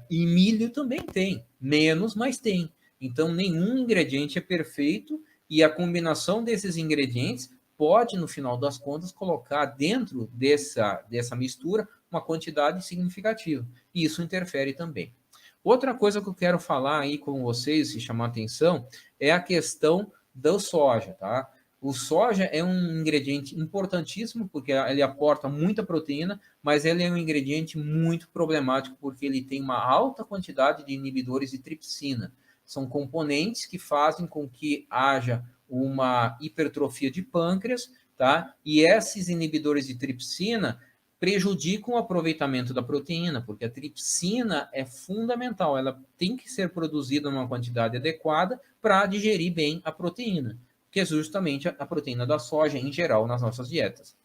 e milho também tem, menos, mas tem. Então, nenhum ingrediente é perfeito e a combinação desses ingredientes pode, no final das contas, colocar dentro dessa mistura uma quantidade significativa. E isso interfere também. Outra coisa que eu quero falar aí com vocês, se chamar atenção, é a questão do soja, tá? O soja é um ingrediente importantíssimo porque ele aporta muita proteína, mas ele é um ingrediente muito problemático porque ele tem uma alta quantidade de inibidores de tripsina. São componentes que fazem com que haja uma hipertrofia de pâncreas, tá? E esses inibidores de tripsina prejudicam o aproveitamento da proteína, porque a tripsina é fundamental, ela tem que ser produzida numa quantidade adequada para digerir bem a proteína, que é justamente a proteína da soja em geral nas nossas dietas.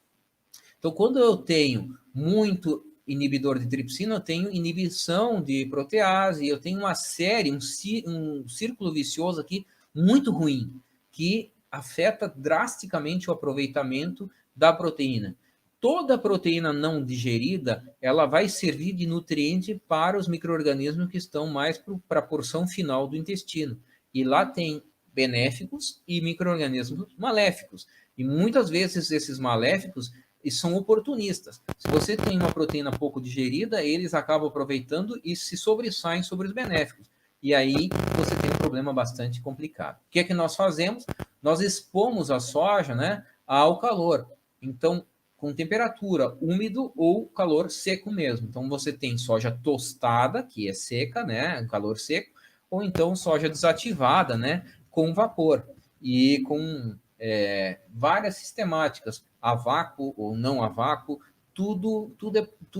Então, quando eu tenho muito inibidor de tripsina, eu tenho inibição de protease, eu tenho uma série, um círculo vicioso aqui muito ruim. que afeta drasticamente o aproveitamento da proteína. Toda proteína não digerida, ela vai servir de nutriente para os micro-organismos que estão mais para a porção final do intestino. E lá tem benéficos e micro-organismos maléficos. E muitas vezes esses maléficos são oportunistas. Se você tem uma proteína pouco digerida, eles acabam aproveitando e se sobressaem sobre os benéficos. E aí você tem um problema bastante complicado. O que é que nós fazemos? Nós expomos a soja, né, ao calor. Então, com temperatura, úmido ou calor seco mesmo. Então, você tem soja tostada, que é seca, né, calor seco, ou então soja desativada, né, com vapor e com várias sistemáticas, a vácuo ou não a vácuo, tudo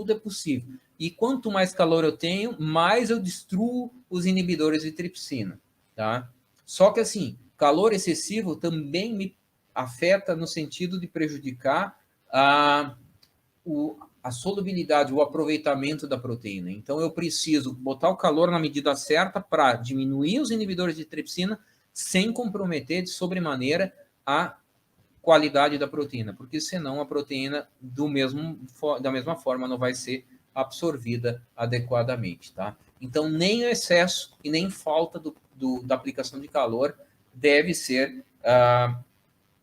é possível. E quanto mais calor eu tenho, mais eu destruo os inibidores de tripsina, tá? Só que assim, calor excessivo também me afeta no sentido de prejudicar a solubilidade, o aproveitamento da proteína. Então, eu preciso botar o calor na medida certa para diminuir os inibidores de tripsina sem comprometer de sobremaneira a qualidade da proteína, porque senão a proteína da mesma forma não vai ser absorvida adequadamente, tá? Então, nem o excesso e nem falta da aplicação de calor deve ser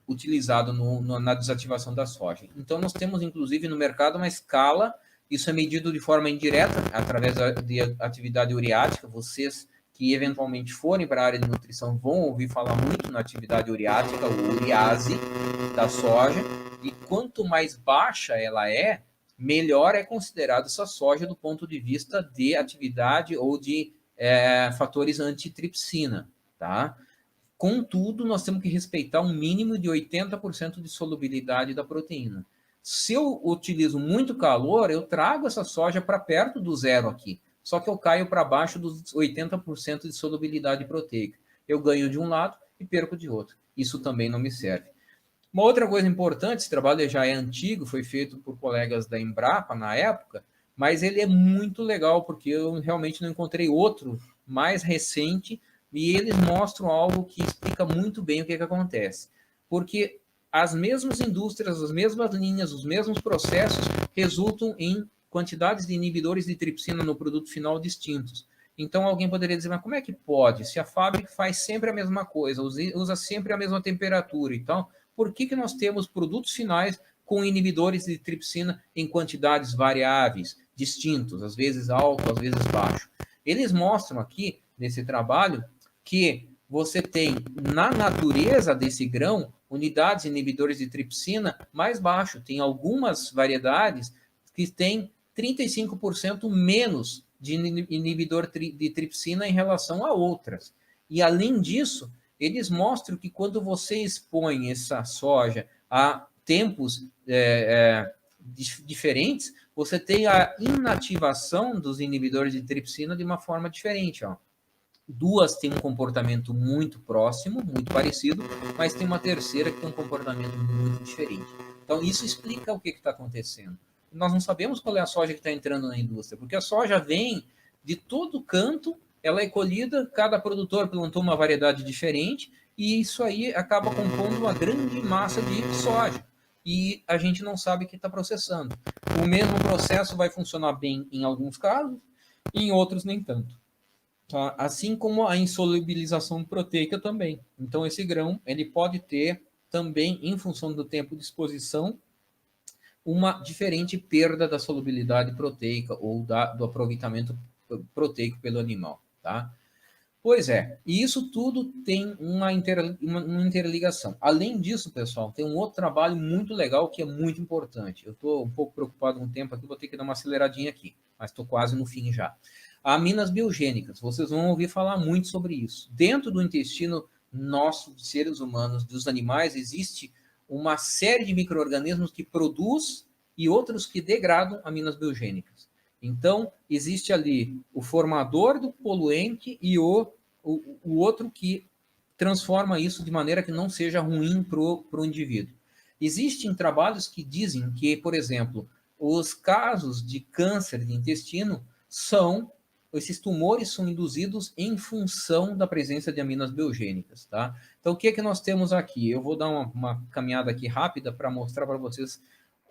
utilizado na desativação da soja. Então, nós temos, inclusive, no mercado uma escala, isso é medido de forma indireta, através de atividade ureática. Vocês que eventualmente forem para a área de nutrição vão ouvir falar muito na atividade ureática, o urease da soja, e quanto mais baixa ela é, melhor é considerada essa soja do ponto de vista de atividade ou de fatores antitripsina, tá? Contudo, nós temos que respeitar um mínimo de 80% de solubilidade da proteína. Se eu utilizo muito calor, eu trago essa soja para perto do zero aqui. Só que eu caio para baixo dos 80% de solubilidade proteica. Eu ganho de um lado e perco de outro. Isso também não me serve. Uma outra coisa importante, esse trabalho já é antigo, foi feito por colegas da Embrapa na época, mas ele é muito legal, porque eu realmente não encontrei outro mais recente, e eles mostram algo que explica muito bem o que acontece. Porque as mesmas indústrias, as mesmas linhas, os mesmos processos resultam em quantidades de inibidores de tripsina no produto final distintos. Então alguém poderia dizer, mas como é que pode? Se a fábrica faz sempre a mesma coisa, usa sempre a mesma temperatura, então por que nós temos produtos finais com inibidores de tripsina em quantidades variáveis, distintos, às vezes alto, às vezes baixo? Eles mostram aqui, nesse trabalho, que você tem na natureza desse grão unidades inibidores de tripsina mais baixo. Tem algumas variedades que têm 35% menos de inibidor de tripsina em relação a outras. E além disso, eles mostram que quando você expõe essa soja a tempos diferentes, você tem a inativação dos inibidores de tripsina de uma forma diferente, ó. Duas têm um comportamento muito próximo, muito parecido, mas tem uma terceira que tem um comportamento muito diferente. Então, isso explica o que está acontecendo. Nós não sabemos qual é a soja que está entrando na indústria, porque a soja vem de todo canto, ela é colhida, cada produtor plantou uma variedade diferente, e isso aí acaba compondo uma grande massa de soja. E a gente não sabe o que está processando. O mesmo processo vai funcionar bem em alguns casos, e em outros nem tanto. Tá? Assim como a insolubilização proteica também. Então, esse grão ele pode ter também, em função do tempo de exposição, uma diferente perda da solubilidade proteica ou do aproveitamento proteico pelo animal. Tá? Pois é, e isso tudo tem uma interligação. Além disso, pessoal, tem um outro trabalho muito legal que é muito importante. Eu estou um pouco preocupado com o tempo aqui, vou ter que dar uma aceleradinha aqui, mas estou quase no fim já. Aminas biogênicas, vocês vão ouvir falar muito sobre isso. Dentro do intestino nosso, de seres humanos, dos animais, existe uma série de micro-organismos que produz e outros que degradam aminas biogênicas. Então, existe ali o formador do poluente e o outro que transforma isso de maneira que não seja ruim para o indivíduo. Existem trabalhos que dizem que, por exemplo, os casos de câncer de intestino são esses tumores são induzidos em função da presença de aminas biogênicas, tá? Então, o que é que nós temos aqui? Eu vou dar uma caminhada aqui rápida para mostrar para vocês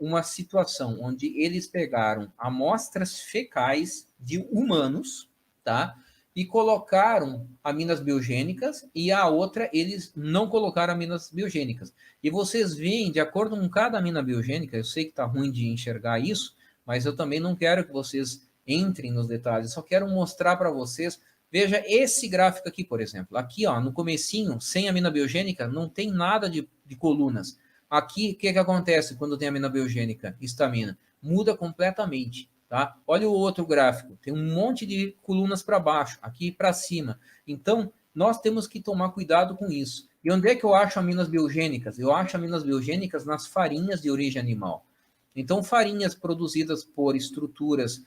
uma situação onde eles pegaram amostras fecais de humanos, tá? E colocaram aminas biogênicas, e a outra eles não colocaram aminas biogênicas. E vocês veem, de acordo com cada amina biogênica, eu sei que está ruim de enxergar isso, mas eu também não quero que vocês entrem nos detalhes, só quero mostrar para vocês. Veja esse gráfico aqui, por exemplo. Aqui, ó, no comecinho, sem amina biogênica, não tem nada de colunas. Aqui, o que acontece quando tem amina biogênica, histamina? Muda completamente. Tá? Olha o outro gráfico, tem um monte de colunas para baixo, aqui para cima. Então, nós temos que tomar cuidado com isso. E onde é que eu acho aminas biogênicas? Eu acho aminas biogênicas nas farinhas de origem animal. Então, farinhas produzidas por estruturas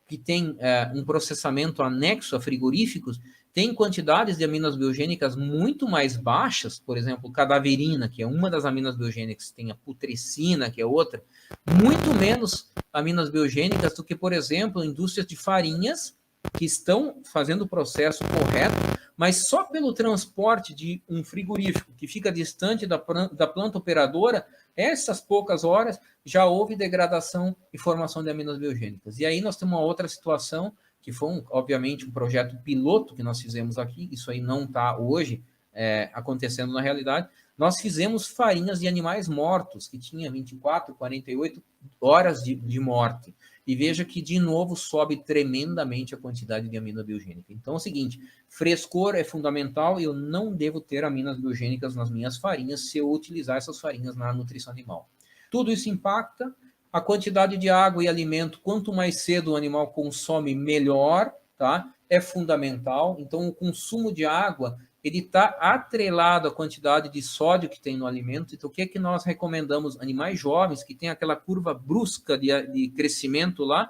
que têm um processamento anexo a frigoríficos, tem quantidades de aminas biogênicas muito mais baixas, por exemplo, cadaverina, que é uma das aminas biogênicas, tem a putrescina, que é outra, muito menos aminas biogênicas do que, por exemplo, indústrias de farinhas que estão fazendo o processo correto, mas só pelo transporte de um frigorífico que fica distante da planta operadora, essas poucas horas já houve degradação e formação de aminas biogênicas. E aí nós temos uma outra situação, que foi, obviamente, um projeto piloto que nós fizemos aqui, isso aí não está hoje acontecendo na realidade. Nós fizemos farinhas de animais mortos, que tinha 24, 48 horas de morte. E veja que, de novo, sobe tremendamente a quantidade de amina biogênica. Então é o seguinte, frescor é fundamental e eu não devo ter aminas biogênicas nas minhas farinhas se eu utilizar essas farinhas na nutrição animal. Tudo isso impacta a quantidade de água e alimento. Quanto mais cedo o animal consome, melhor, tá? É fundamental. Então, o consumo de água, ele está atrelado à quantidade de sódio que tem no alimento. Então, o que é que nós recomendamos? Animais jovens, que tem aquela curva brusca de crescimento lá,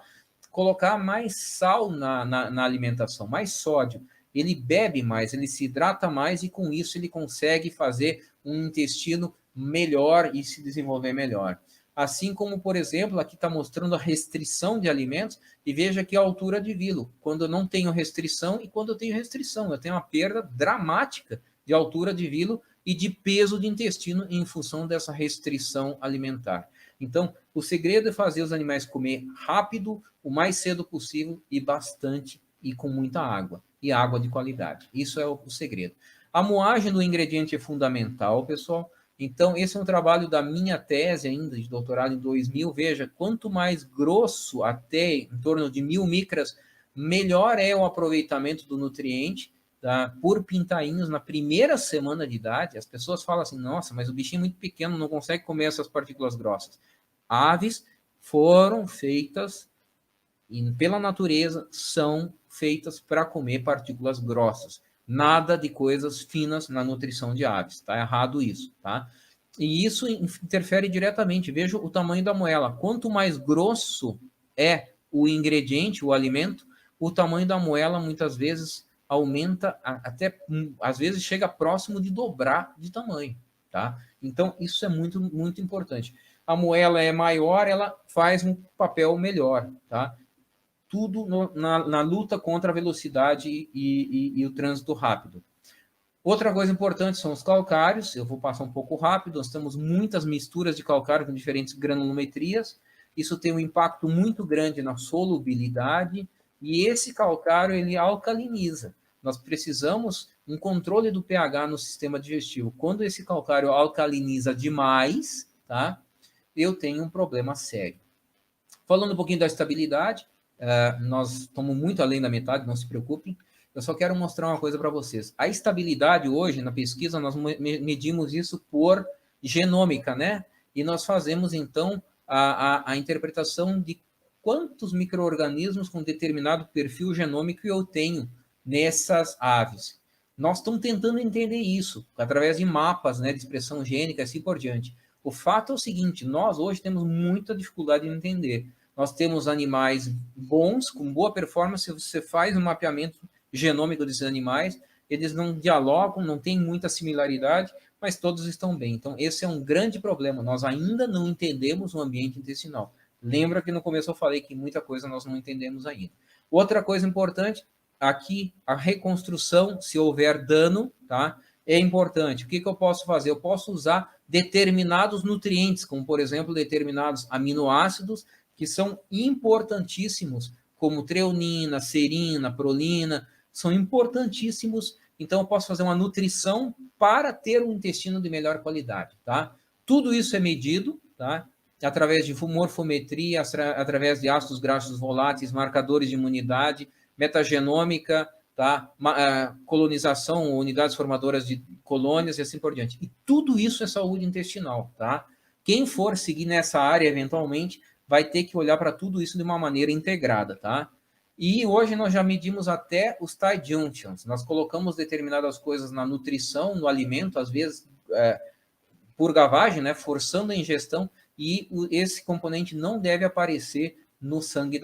colocar mais sal na alimentação, mais sódio. Ele bebe mais, ele se hidrata mais e, com isso, ele consegue fazer um intestino melhor e se desenvolver melhor. Assim como, por exemplo, aqui está mostrando a restrição de alimentos, e veja aqui a altura de vilo, quando eu não tenho restrição e quando eu tenho restrição. Eu tenho uma perda dramática de altura de vilo e de peso de intestino em função dessa restrição alimentar. Então, o segredo é fazer os animais comer rápido, o mais cedo possível e bastante, e com muita água, e água de qualidade. Isso é o segredo. A moagem do ingrediente é fundamental, pessoal. Então, esse é um trabalho da minha tese ainda, de doutorado em 2000. Veja, quanto mais grosso, até em torno de 1000 micras, melhor é o aproveitamento do nutriente, tá, por pintainhos na primeira semana de idade. As pessoas falam assim, nossa, mas o bichinho é muito pequeno, não consegue comer essas partículas grossas. Aves foram feitas, e pela natureza, são feitas para comer partículas grossas. Nada de coisas finas na nutrição de aves. Está errado isso, tá? E isso interfere diretamente. Veja o tamanho da moela. Quanto mais grosso é o ingrediente, o alimento, o tamanho da moela muitas vezes aumenta, até às vezes chega próximo de dobrar de tamanho, tá? Então, isso é muito, muito importante. A moela é maior, ela faz um papel melhor, tá? Tudo na luta contra a velocidade e o trânsito rápido. Outra coisa importante são os calcários. Eu vou passar um pouco rápido. Nós temos muitas misturas de calcário com diferentes granulometrias. Isso tem um impacto muito grande na solubilidade. E esse calcário, ele alcaliniza. Nós precisamos um controle do pH no sistema digestivo. Quando esse calcário alcaliniza demais, tá? Eu tenho um problema sério. Falando um pouquinho da estabilidade, nós estamos muito além da metade, não se preocupem. Eu só quero mostrar uma coisa para vocês. A estabilidade hoje, na pesquisa, nós medimos isso por genômica, né? E nós fazemos, então, a interpretação de quantos micro-organismos com determinado perfil genômico eu tenho nessas aves. Nós estamos tentando entender isso, através de mapas, né, de expressão gênica, assim por diante. O fato é o seguinte, nós hoje temos muita dificuldade em entender. Nós temos animais bons, com boa performance, você faz um mapeamento genômico desses animais, eles não dialogam, não têm muita similaridade, mas todos estão bem. Então, esse é um grande problema. Nós ainda não entendemos o ambiente intestinal. Lembra que no começo eu falei que muita coisa nós não entendemos ainda. Outra coisa importante, aqui a reconstrução, se houver dano, tá? É importante. O que eu posso fazer? Eu posso usar determinados nutrientes, como, por exemplo, determinados aminoácidos, que são importantíssimos, como treonina, serina, prolina, são importantíssimos. Então, eu posso fazer uma nutrição para ter um intestino de melhor qualidade, tá? Tudo isso é medido, tá? Através de morfometria, através de ácidos graxos voláteis, marcadores de imunidade, metagenômica, tá? Colonização, unidades formadoras de colônias e assim por diante. E tudo isso é saúde intestinal, tá? Quem for seguir nessa área, eventualmente, vai ter que olhar para tudo isso de uma maneira integrada, tá? E hoje nós já medimos até os tight junctions. Nós colocamos determinadas coisas na nutrição, no alimento, às vezes por gavagem, né? Forçando a ingestão, e esse componente não deve aparecer no sangue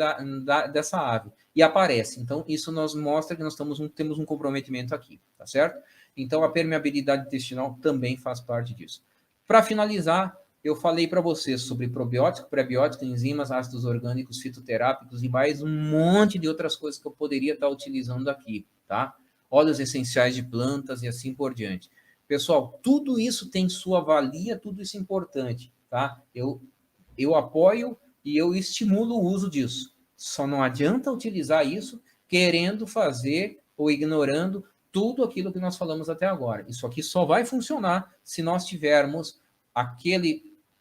dessa ave. E aparece. Então, isso nos mostra que nós temos um comprometimento aqui, tá certo? Então, a permeabilidade intestinal também faz parte disso. Para finalizar, eu falei para vocês sobre probiótico, prebiótico, enzimas, ácidos orgânicos, fitoterápicos e mais um monte de outras coisas que eu poderia estar utilizando aqui, tá? Óleos essenciais de plantas e assim por diante. Pessoal, tudo isso tem sua valia, tudo isso é importante, tá? Eu apoio e eu estimulo o uso disso. Só não adianta utilizar isso querendo fazer ou ignorando tudo aquilo que nós falamos até agora. Isso aqui só vai funcionar se nós tivermos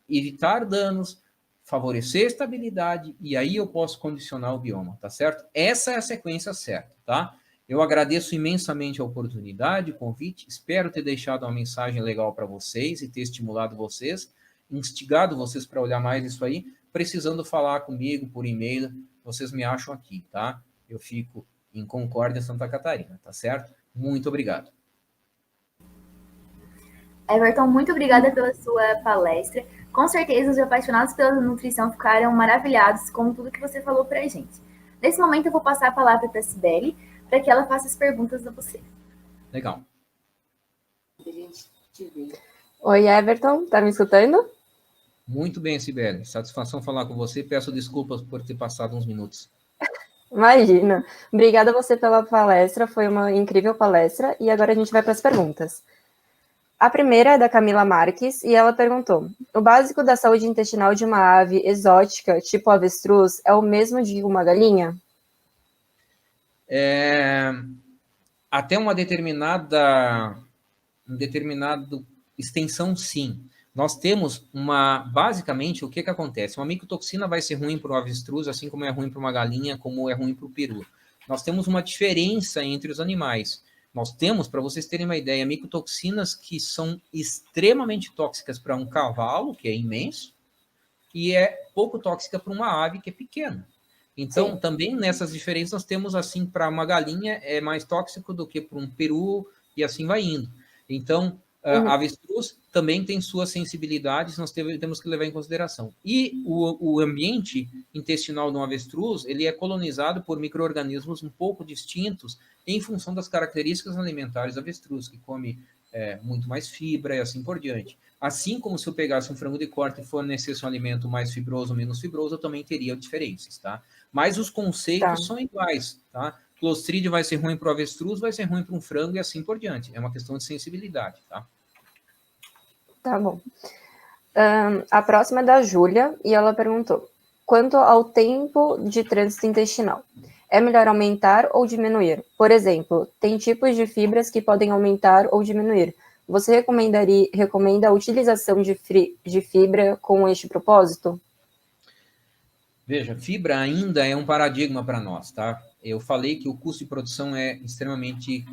evitar danos, favorecer a estabilidade, e aí eu posso condicionar o bioma, tá certo? Essa é a sequência certa, tá? Eu agradeço imensamente a oportunidade, o convite, espero ter deixado uma mensagem legal para vocês e ter estimulado vocês, instigado vocês para olhar mais isso aí. Precisando falar comigo por e-mail, vocês me acham aqui, tá? Eu fico em Concórdia, Santa Catarina, tá certo? Muito obrigado. Everton, muito obrigada pela sua palestra. Com certeza, os apaixonados pela nutrição ficaram maravilhados com tudo que você falou para a gente. Nesse momento, eu vou passar a palavra para a Cibele, para que ela faça as perguntas a você. Legal. Oi, Everton, tá me escutando? Muito bem, Cibele. Satisfação falar com você. Peço desculpas por ter passado uns minutos. Imagina. Obrigada a você pela palestra, foi uma incrível palestra. E agora a gente vai para as perguntas. A primeira é da Camila Marques, e ela perguntou: o básico da saúde intestinal de uma ave exótica, tipo avestruz, é o mesmo de uma galinha? Até uma determinada extensão, sim. Nós temos basicamente, o que acontece? Uma micotoxina vai ser ruim para o avestruz, assim como é ruim para uma galinha, como é ruim para o peru. Nós temos uma diferença entre os animais. Nós temos, para vocês terem uma ideia, micotoxinas que são extremamente tóxicas para um cavalo, que é imenso, e é pouco tóxica para uma ave, que é pequena. Então, sim, também nessas diferenças, nós temos, assim, para uma galinha é mais tóxico do que para um peru, e assim vai indo. Então, a avestruz também tem suas sensibilidades, nós temos que levar em consideração. E o ambiente intestinal de um avestruz, ele é colonizado por micro-organismos um pouco distintos em função das características alimentares do avestruz, que come muito mais fibra e assim por diante. Assim como se eu pegasse um frango de corte e fornecesse um alimento mais fibroso ou menos fibroso, eu também teria diferenças, tá? Mas os conceitos são iguais, tá? Clostridio vai ser ruim para o avestruz, vai ser ruim para um frango e assim por diante. É uma questão de sensibilidade, tá? Tá bom. A próxima é da Júlia, e ela perguntou: quanto ao tempo de trânsito intestinal, é melhor aumentar ou diminuir? Por exemplo, tem tipos de fibras que podem aumentar ou diminuir. Você recomenda a utilização de fibra com este propósito? Veja, fibra ainda é um paradigma para nós, tá? Eu falei que o custo de produção é extremamente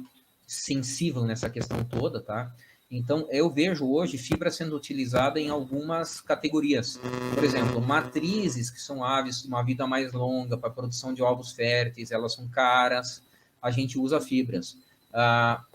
sensível nessa questão toda, tá? Então, eu vejo hoje fibra sendo utilizada em algumas categorias. Por exemplo, matrizes, que são aves uma vida mais longa para a produção de ovos férteis, elas são caras, a gente usa fibras.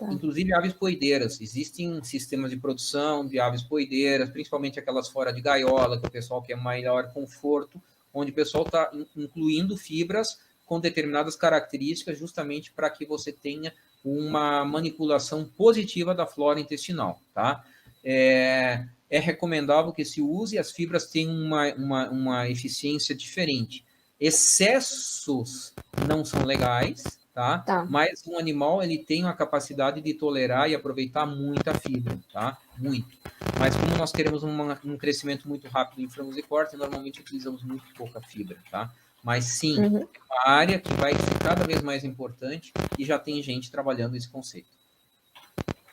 Inclusive aves poideiras. Existem sistemas de produção de aves poideiras, principalmente aquelas fora de gaiola, que o pessoal quer maior conforto, onde o pessoal está incluindo fibras com determinadas características, justamente para que você tenha uma manipulação positiva da flora intestinal, tá? É recomendável que se use, as fibras têm uma eficiência diferente. Excessos não são legais, tá? Tá. Mas um animal, ele tem a capacidade de tolerar e aproveitar muita fibra, tá? Muito. Mas como nós queremos um crescimento muito rápido em frangos e cortes, normalmente utilizamos muito pouca fibra, tá? Mas sim, Uhum. é uma área que vai ser cada vez mais importante e já tem gente trabalhando esse conceito.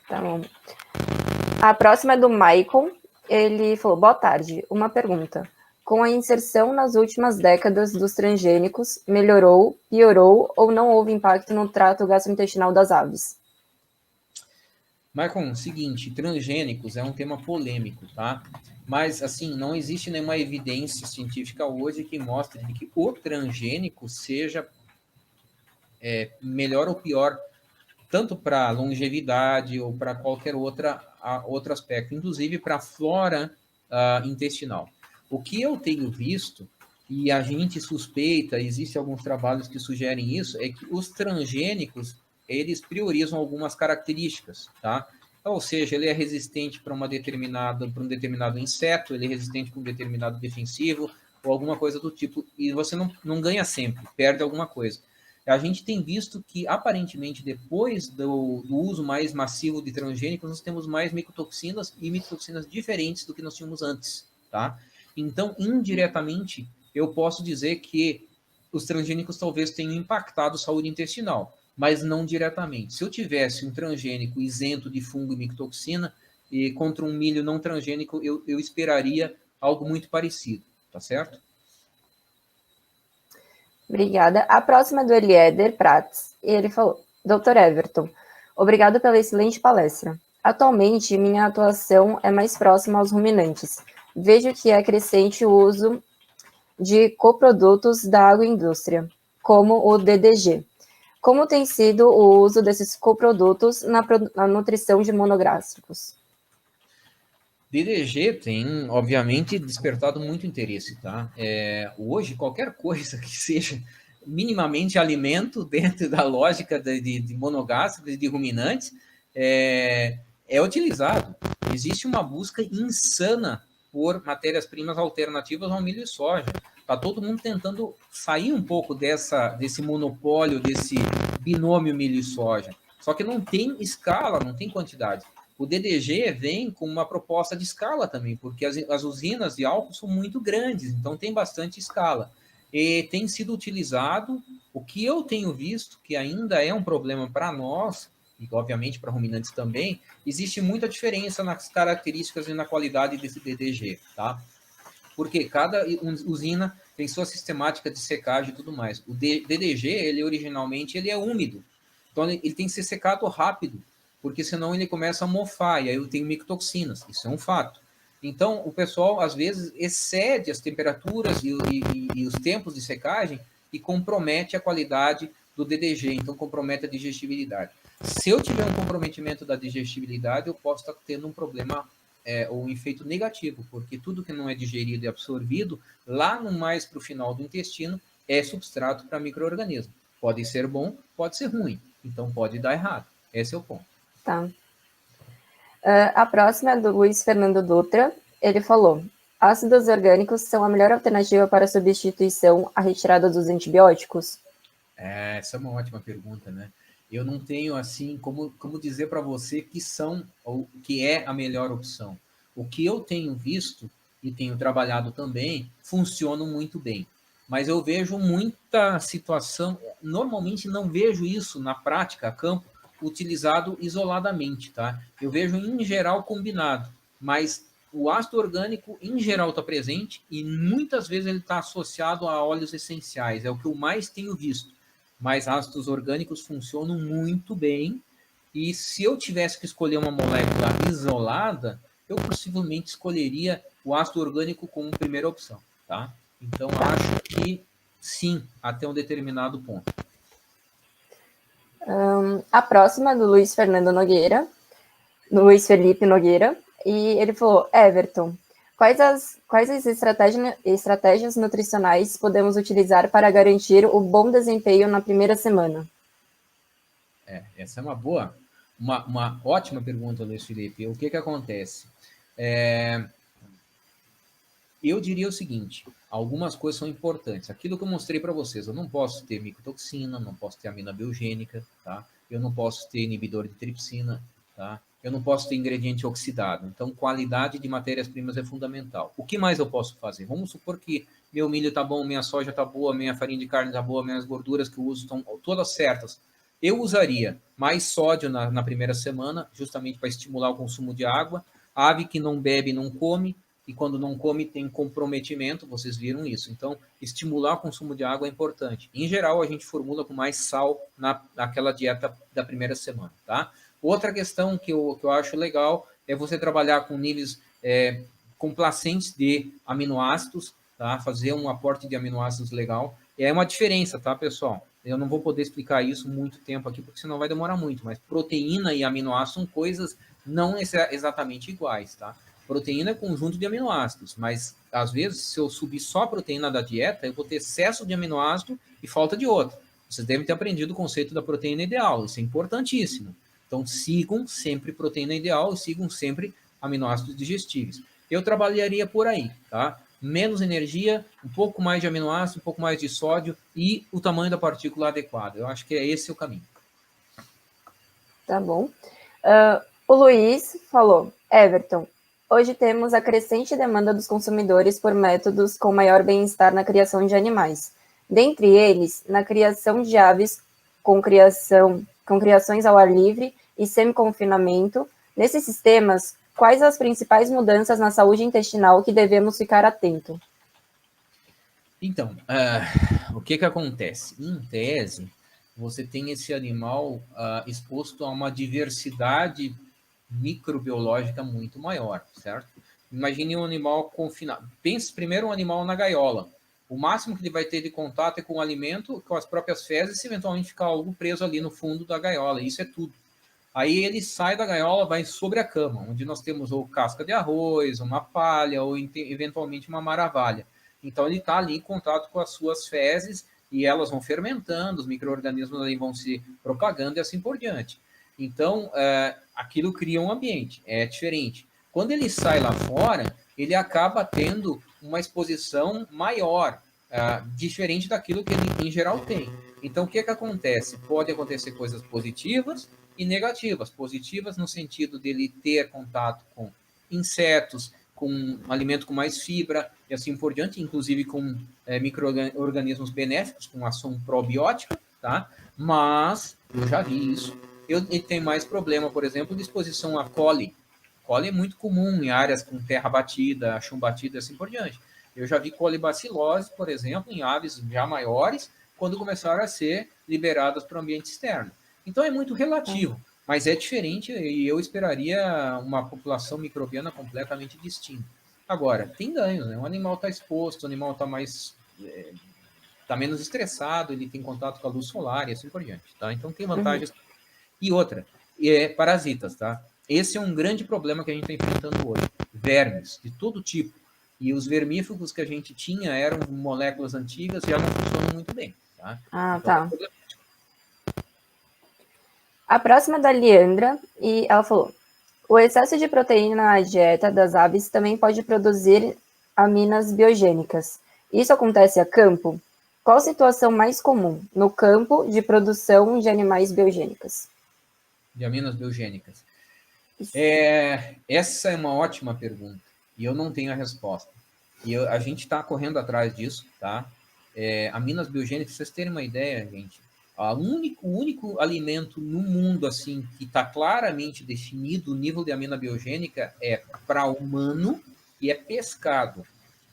Tá bom. A próxima é do Maicon. Ele falou, boa tarde, uma pergunta. Com a inserção nas últimas décadas dos transgênicos, melhorou, piorou ou não houve impacto no trato gastrointestinal das aves? Maicon, seguinte, transgênicos é um tema polêmico, tá? Mas, assim, não existe nenhuma evidência científica hoje que mostre que o transgênico seja melhor ou pior, tanto para longevidade ou para qualquer outro aspecto, inclusive para a flora intestinal. O que eu tenho visto, e a gente suspeita, existem alguns trabalhos que sugerem isso, é que os transgênicos, eles priorizam algumas características, tá? Ou seja, ele é resistente para um determinado inseto, ele é resistente para um determinado defensivo, ou alguma coisa do tipo, e você não ganha sempre, perde alguma coisa. A gente tem visto que, aparentemente, depois do uso mais massivo de transgênicos, nós temos mais micotoxinas e micotoxinas diferentes do que nós tínhamos antes, tá? Então, indiretamente, eu posso dizer que os transgênicos talvez tenham impactado a saúde intestinal, mas não diretamente. Se eu tivesse um transgênico isento de fungo e micotoxina, e contra um milho não transgênico, eu esperaria algo muito parecido, tá certo? Obrigada. A próxima é do Eliéder Prats. E ele falou, Dr. Everton, obrigado pela excelente palestra. Atualmente, minha atuação é mais próxima aos ruminantes. Vejo que é crescente o uso de coprodutos da agroindústria, como o DDG. Como tem sido o uso desses coprodutos na nutrição de monogástricos? DDG tem, obviamente, despertado muito interesse, tá? Hoje, qualquer coisa que seja minimamente alimento dentro da lógica de monogástricos e de ruminantes é utilizado. Existe uma busca insana por matérias-primas alternativas ao milho e soja. Tá todo mundo tentando sair um pouco desse monopólio, desse binômio milho e soja. Só que não tem escala, não tem quantidade. O DDG vem com uma proposta de escala também, porque as usinas de álcool são muito grandes, então tem bastante escala. E tem sido utilizado, o que eu tenho visto, que ainda é um problema para nós, e obviamente para ruminantes também, existe muita diferença nas características e na qualidade desse DDG, tá? Porque cada usina tem sua sistemática de secagem e tudo mais. O DDG, ele originalmente ele é úmido, então ele tem que ser secado rápido, porque senão ele começa a mofar, e aí eu tenho micotoxinas, isso é um fato. Então, o pessoal, às vezes, excede as temperaturas e os tempos de secagem e compromete a qualidade do DDG, então compromete a digestibilidade. Se eu tiver um comprometimento da digestibilidade, eu posso estar tendo um problema ou um efeito negativo, porque tudo que não é digerido e absorvido, lá no mais para o final do intestino, é substrato para micro-organismo. Pode ser bom, pode ser ruim, então pode dar errado. Esse é o ponto. Tá. A próxima é do Luiz Fernando Dutra. Ele falou, ácidos orgânicos são a melhor alternativa para a substituição à retirada dos antibióticos? Essa é uma ótima pergunta, né? Eu não tenho, assim, como dizer para você que são, ou que é a melhor opção. O que eu tenho visto e tenho trabalhado também, funcionam muito bem. Mas eu vejo muita situação, normalmente não vejo isso na prática, a campo, utilizado isoladamente, tá? Eu vejo em geral combinado, mas o ácido orgânico em geral está presente e muitas vezes ele está associado a óleos essenciais, é o que eu mais tenho visto. Mas ácidos orgânicos funcionam muito bem e se eu tivesse que escolher uma molécula isolada, eu possivelmente escolheria o ácido orgânico como primeira opção, tá? Então acho que sim, até um determinado ponto. A próxima é do Luiz Felipe Nogueira, e ele falou, Everton, quais as estratégias nutricionais podemos utilizar para garantir o bom desempenho na primeira semana? Essa é uma ótima pergunta, Luiz Felipe. O que acontece? Eu diria o seguinte, algumas coisas são importantes. Aquilo que eu mostrei para vocês, eu não posso ter micotoxina, não posso ter amina biogênica, tá? Eu não posso ter inibidor de tripsina, tá? Eu não posso ter ingrediente oxidado. Então, qualidade de matérias-primas é fundamental. O que mais eu posso fazer? Vamos supor que meu milho está bom, minha soja está boa, minha farinha de carne está boa, minhas gorduras que eu uso estão todas certas. Eu usaria mais sódio na primeira semana, justamente para estimular o consumo de água. A ave que não bebe, não come, e quando não come tem comprometimento, vocês viram isso. Então, estimular o consumo de água é importante. Em geral, a gente formula com mais sal naquela dieta da primeira semana, tá? Outra questão que eu acho legal é você trabalhar com níveis complacentes de aminoácidos, tá? Fazer um aporte de aminoácidos legal. É uma diferença, tá, pessoal? Eu não vou poder explicar isso muito tempo aqui, porque senão vai demorar muito, mas proteína e aminoácidos são coisas não exatamente iguais, tá? Proteína é conjunto de aminoácidos, mas às vezes, se eu subir só a proteína da dieta, eu vou ter excesso de aminoácido e falta de outro. Vocês devem ter aprendido o conceito da proteína ideal, isso é importantíssimo. Então, sigam sempre proteína ideal e sigam sempre aminoácidos digestíveis. Eu trabalharia por aí, tá? Menos energia, um pouco mais de aminoácido, um pouco mais de sódio e o tamanho da partícula adequado. Eu acho que é esse o caminho. Tá bom. O Luiz falou, Everton, hoje temos a crescente demanda dos consumidores por métodos com maior bem-estar na criação de animais. Dentre eles, na criação de aves com criações ao ar livre e semi-confinamento. Nesses sistemas, quais as principais mudanças na saúde intestinal que devemos ficar atento? Então, o que acontece? Em tese, você tem esse animal exposto a uma diversidade microbiológica muito maior, certo? Imagine um animal confinado. Pense primeiro um animal na gaiola. O máximo que ele vai ter de contato é com o alimento, com as próprias fezes, se eventualmente ficar algo preso ali no fundo da gaiola. Isso é tudo. Aí ele sai da gaiola, vai sobre a cama, onde nós temos ou casca de arroz, uma palha, ou eventualmente uma maravalha. Então ele está ali em contato com as suas fezes e elas vão fermentando, os micro-organismos ali vão se propagando e assim por diante. Então, aquilo cria um ambiente, é diferente. Quando ele sai lá fora, ele acaba tendo uma exposição maior, diferente daquilo que ele, em geral, tem. Então, o que acontece? Pode acontecer coisas positivas e negativas. Positivas no sentido dele ter contato com insetos, com um alimento com mais fibra e assim por diante, inclusive com micro-organismos benéficos, com ação probiótica, tá? Mas, eu já vi isso. Ele tem mais problema, por exemplo, de exposição a coli. Coli é muito comum em áreas com terra batida, chumbo batido e assim por diante. Eu já vi colibacilose, por exemplo, em aves já maiores, quando começaram a ser liberadas para o ambiente externo. Então é muito relativo, mas é diferente e eu esperaria uma população microbiana completamente distinta. Agora, tem ganhos, né? O animal está exposto, o animal está mais... está menos estressado, ele tem contato com a luz solar e assim por diante, tá? Então tem vantagens. E outra, parasitas, tá? Esse é um grande problema que a gente está enfrentando hoje. Vermes, de todo tipo. E os vermífugos que a gente tinha eram moléculas antigas e já não funcionam muito bem, tá? Ah, então, tá. A próxima é da Leandra, e ela falou, o excesso de proteína na dieta das aves também pode produzir aminas biogênicas. Isso acontece a campo? Qual a situação mais comum no campo de produção de animais biogênicas? De aminas biogênicas. Essa é uma ótima pergunta, e eu não tenho a resposta. E a gente está correndo atrás disso, tá? Aminas biogênicas, pra vocês terem uma ideia, gente, o único alimento no mundo assim que está claramente definido o nível de amina biogênica é para humano e é pescado.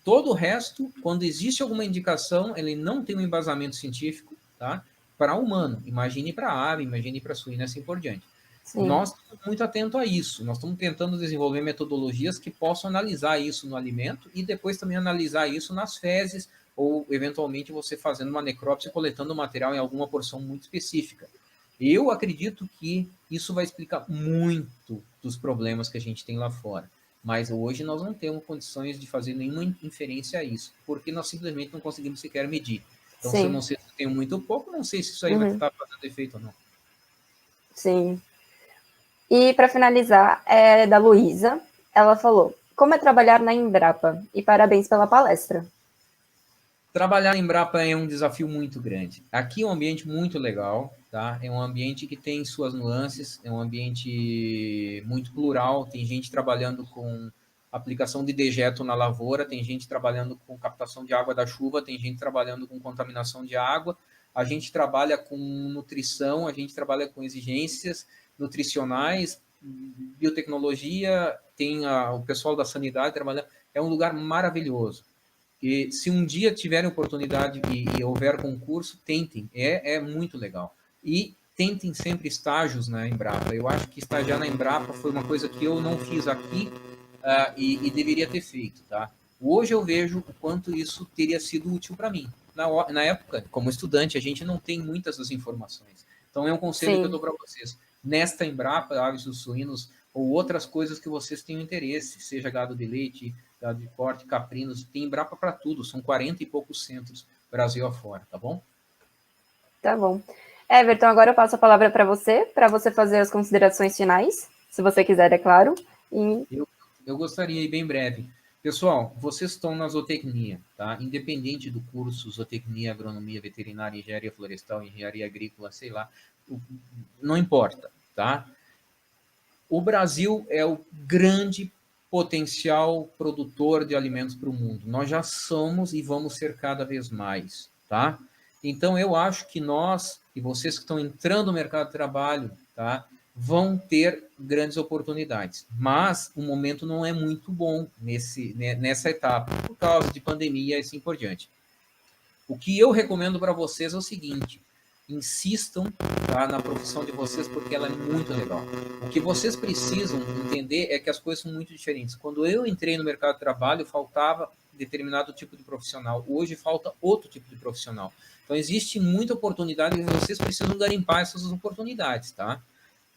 Todo o resto, quando existe alguma indicação, ele não tem um embasamento científico, tá? Para humano. Imagine para ave, imagine para suína, assim por diante. Sim. Nós estamos muito atentos a isso. Nós estamos tentando desenvolver metodologias que possam analisar isso no alimento e depois também analisar isso nas fezes ou, eventualmente, você fazendo uma necrópsia, coletando material em alguma porção muito específica. Eu acredito que isso vai explicar muito dos problemas que a gente tem lá fora. Mas hoje nós não temos condições de fazer nenhuma inferência a isso, porque nós simplesmente não conseguimos sequer medir. Então, se eu não sei se eu tenho muito ou pouco, não sei se isso aí vai estar fazendo efeito ou não. Sim. E, para finalizar, é da Luísa. Ela falou, como é trabalhar na Embrapa? E parabéns pela palestra. Trabalhar em Embrapa é um desafio muito grande. Aqui é um ambiente muito legal, tá? É um ambiente que tem suas nuances, é um ambiente muito plural, tem gente trabalhando com aplicação de dejeto na lavoura, tem gente trabalhando com captação de água da chuva, tem gente trabalhando com contaminação de água, a gente trabalha com nutrição, a gente trabalha com exigências nutricionais, biotecnologia, tem o pessoal da sanidade trabalhando, é um lugar maravilhoso. E se um dia tiverem oportunidade e houver concurso, tentem, é muito legal. E tentem sempre estágios na Embrapa. Eu acho que estagiar na Embrapa foi uma coisa que eu não fiz aqui e deveria ter feito, tá? Hoje eu vejo o quanto isso teria sido útil para mim. Na época, como estudante, a gente não tem muitas das informações. Então é um conselho que eu dou para vocês. Nesta Embrapa, aves dos suínos ou outras coisas que vocês tenham interesse, seja gado de leite, gado de corte, caprinos, tem Embrapa para tudo, são 40 e poucos centros Brasil afora, tá bom? Tá bom. Everton, agora eu passo a palavra para você fazer as considerações finais, se você quiser, é claro. Eu gostaria, e bem breve. Pessoal, vocês estão na zootecnia, tá? Independente do curso, zootecnia, agronomia, veterinária, engenharia florestal, engenharia agrícola, sei lá, não importa, tá? O Brasil é o grande potencial produtor de alimentos para o mundo. Nós já somos e vamos ser cada vez mais, tá? Então, eu acho que nós e vocês que estão entrando no mercado de trabalho, tá, vão ter grandes oportunidades. Mas o momento não é muito bom nessa etapa, por causa de pandemia e assim por diante. O que eu recomendo para vocês é o seguinte: insistam, tá, na profissão de vocês, porque ela é muito legal. O que vocês precisam entender é que as coisas são muito diferentes. Quando eu entrei no mercado de trabalho, faltava determinado tipo de profissional. Hoje falta outro tipo de profissional. Então, existe muita oportunidade e vocês precisam garimpar essas oportunidades, tá?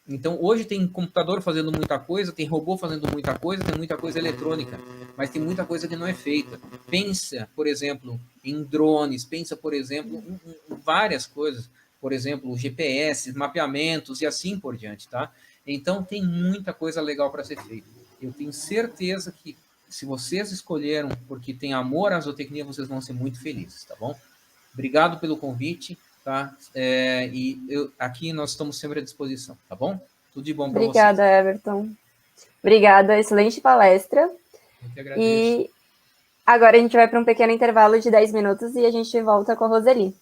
Então, hoje tem computador fazendo muita coisa, tem robô fazendo muita coisa, tem muita coisa eletrônica, mas tem muita coisa que não é feita. Pensa, por exemplo, em drones, pensa, por exemplo, em várias coisas, por exemplo, GPS, mapeamentos e assim por diante, tá? Então, tem muita coisa legal para ser feita. Eu tenho certeza que se vocês escolheram porque tem amor à zootecnia, vocês vão ser muito felizes, tá bom? Obrigado pelo convite, tá? Aqui nós estamos sempre à disposição, tá bom? Tudo de bom para vocês. Obrigada, Everton. Obrigada, excelente palestra. Eu que agradeço. E agora a gente vai para um pequeno intervalo de 10 minutos e a gente volta com a Roseli.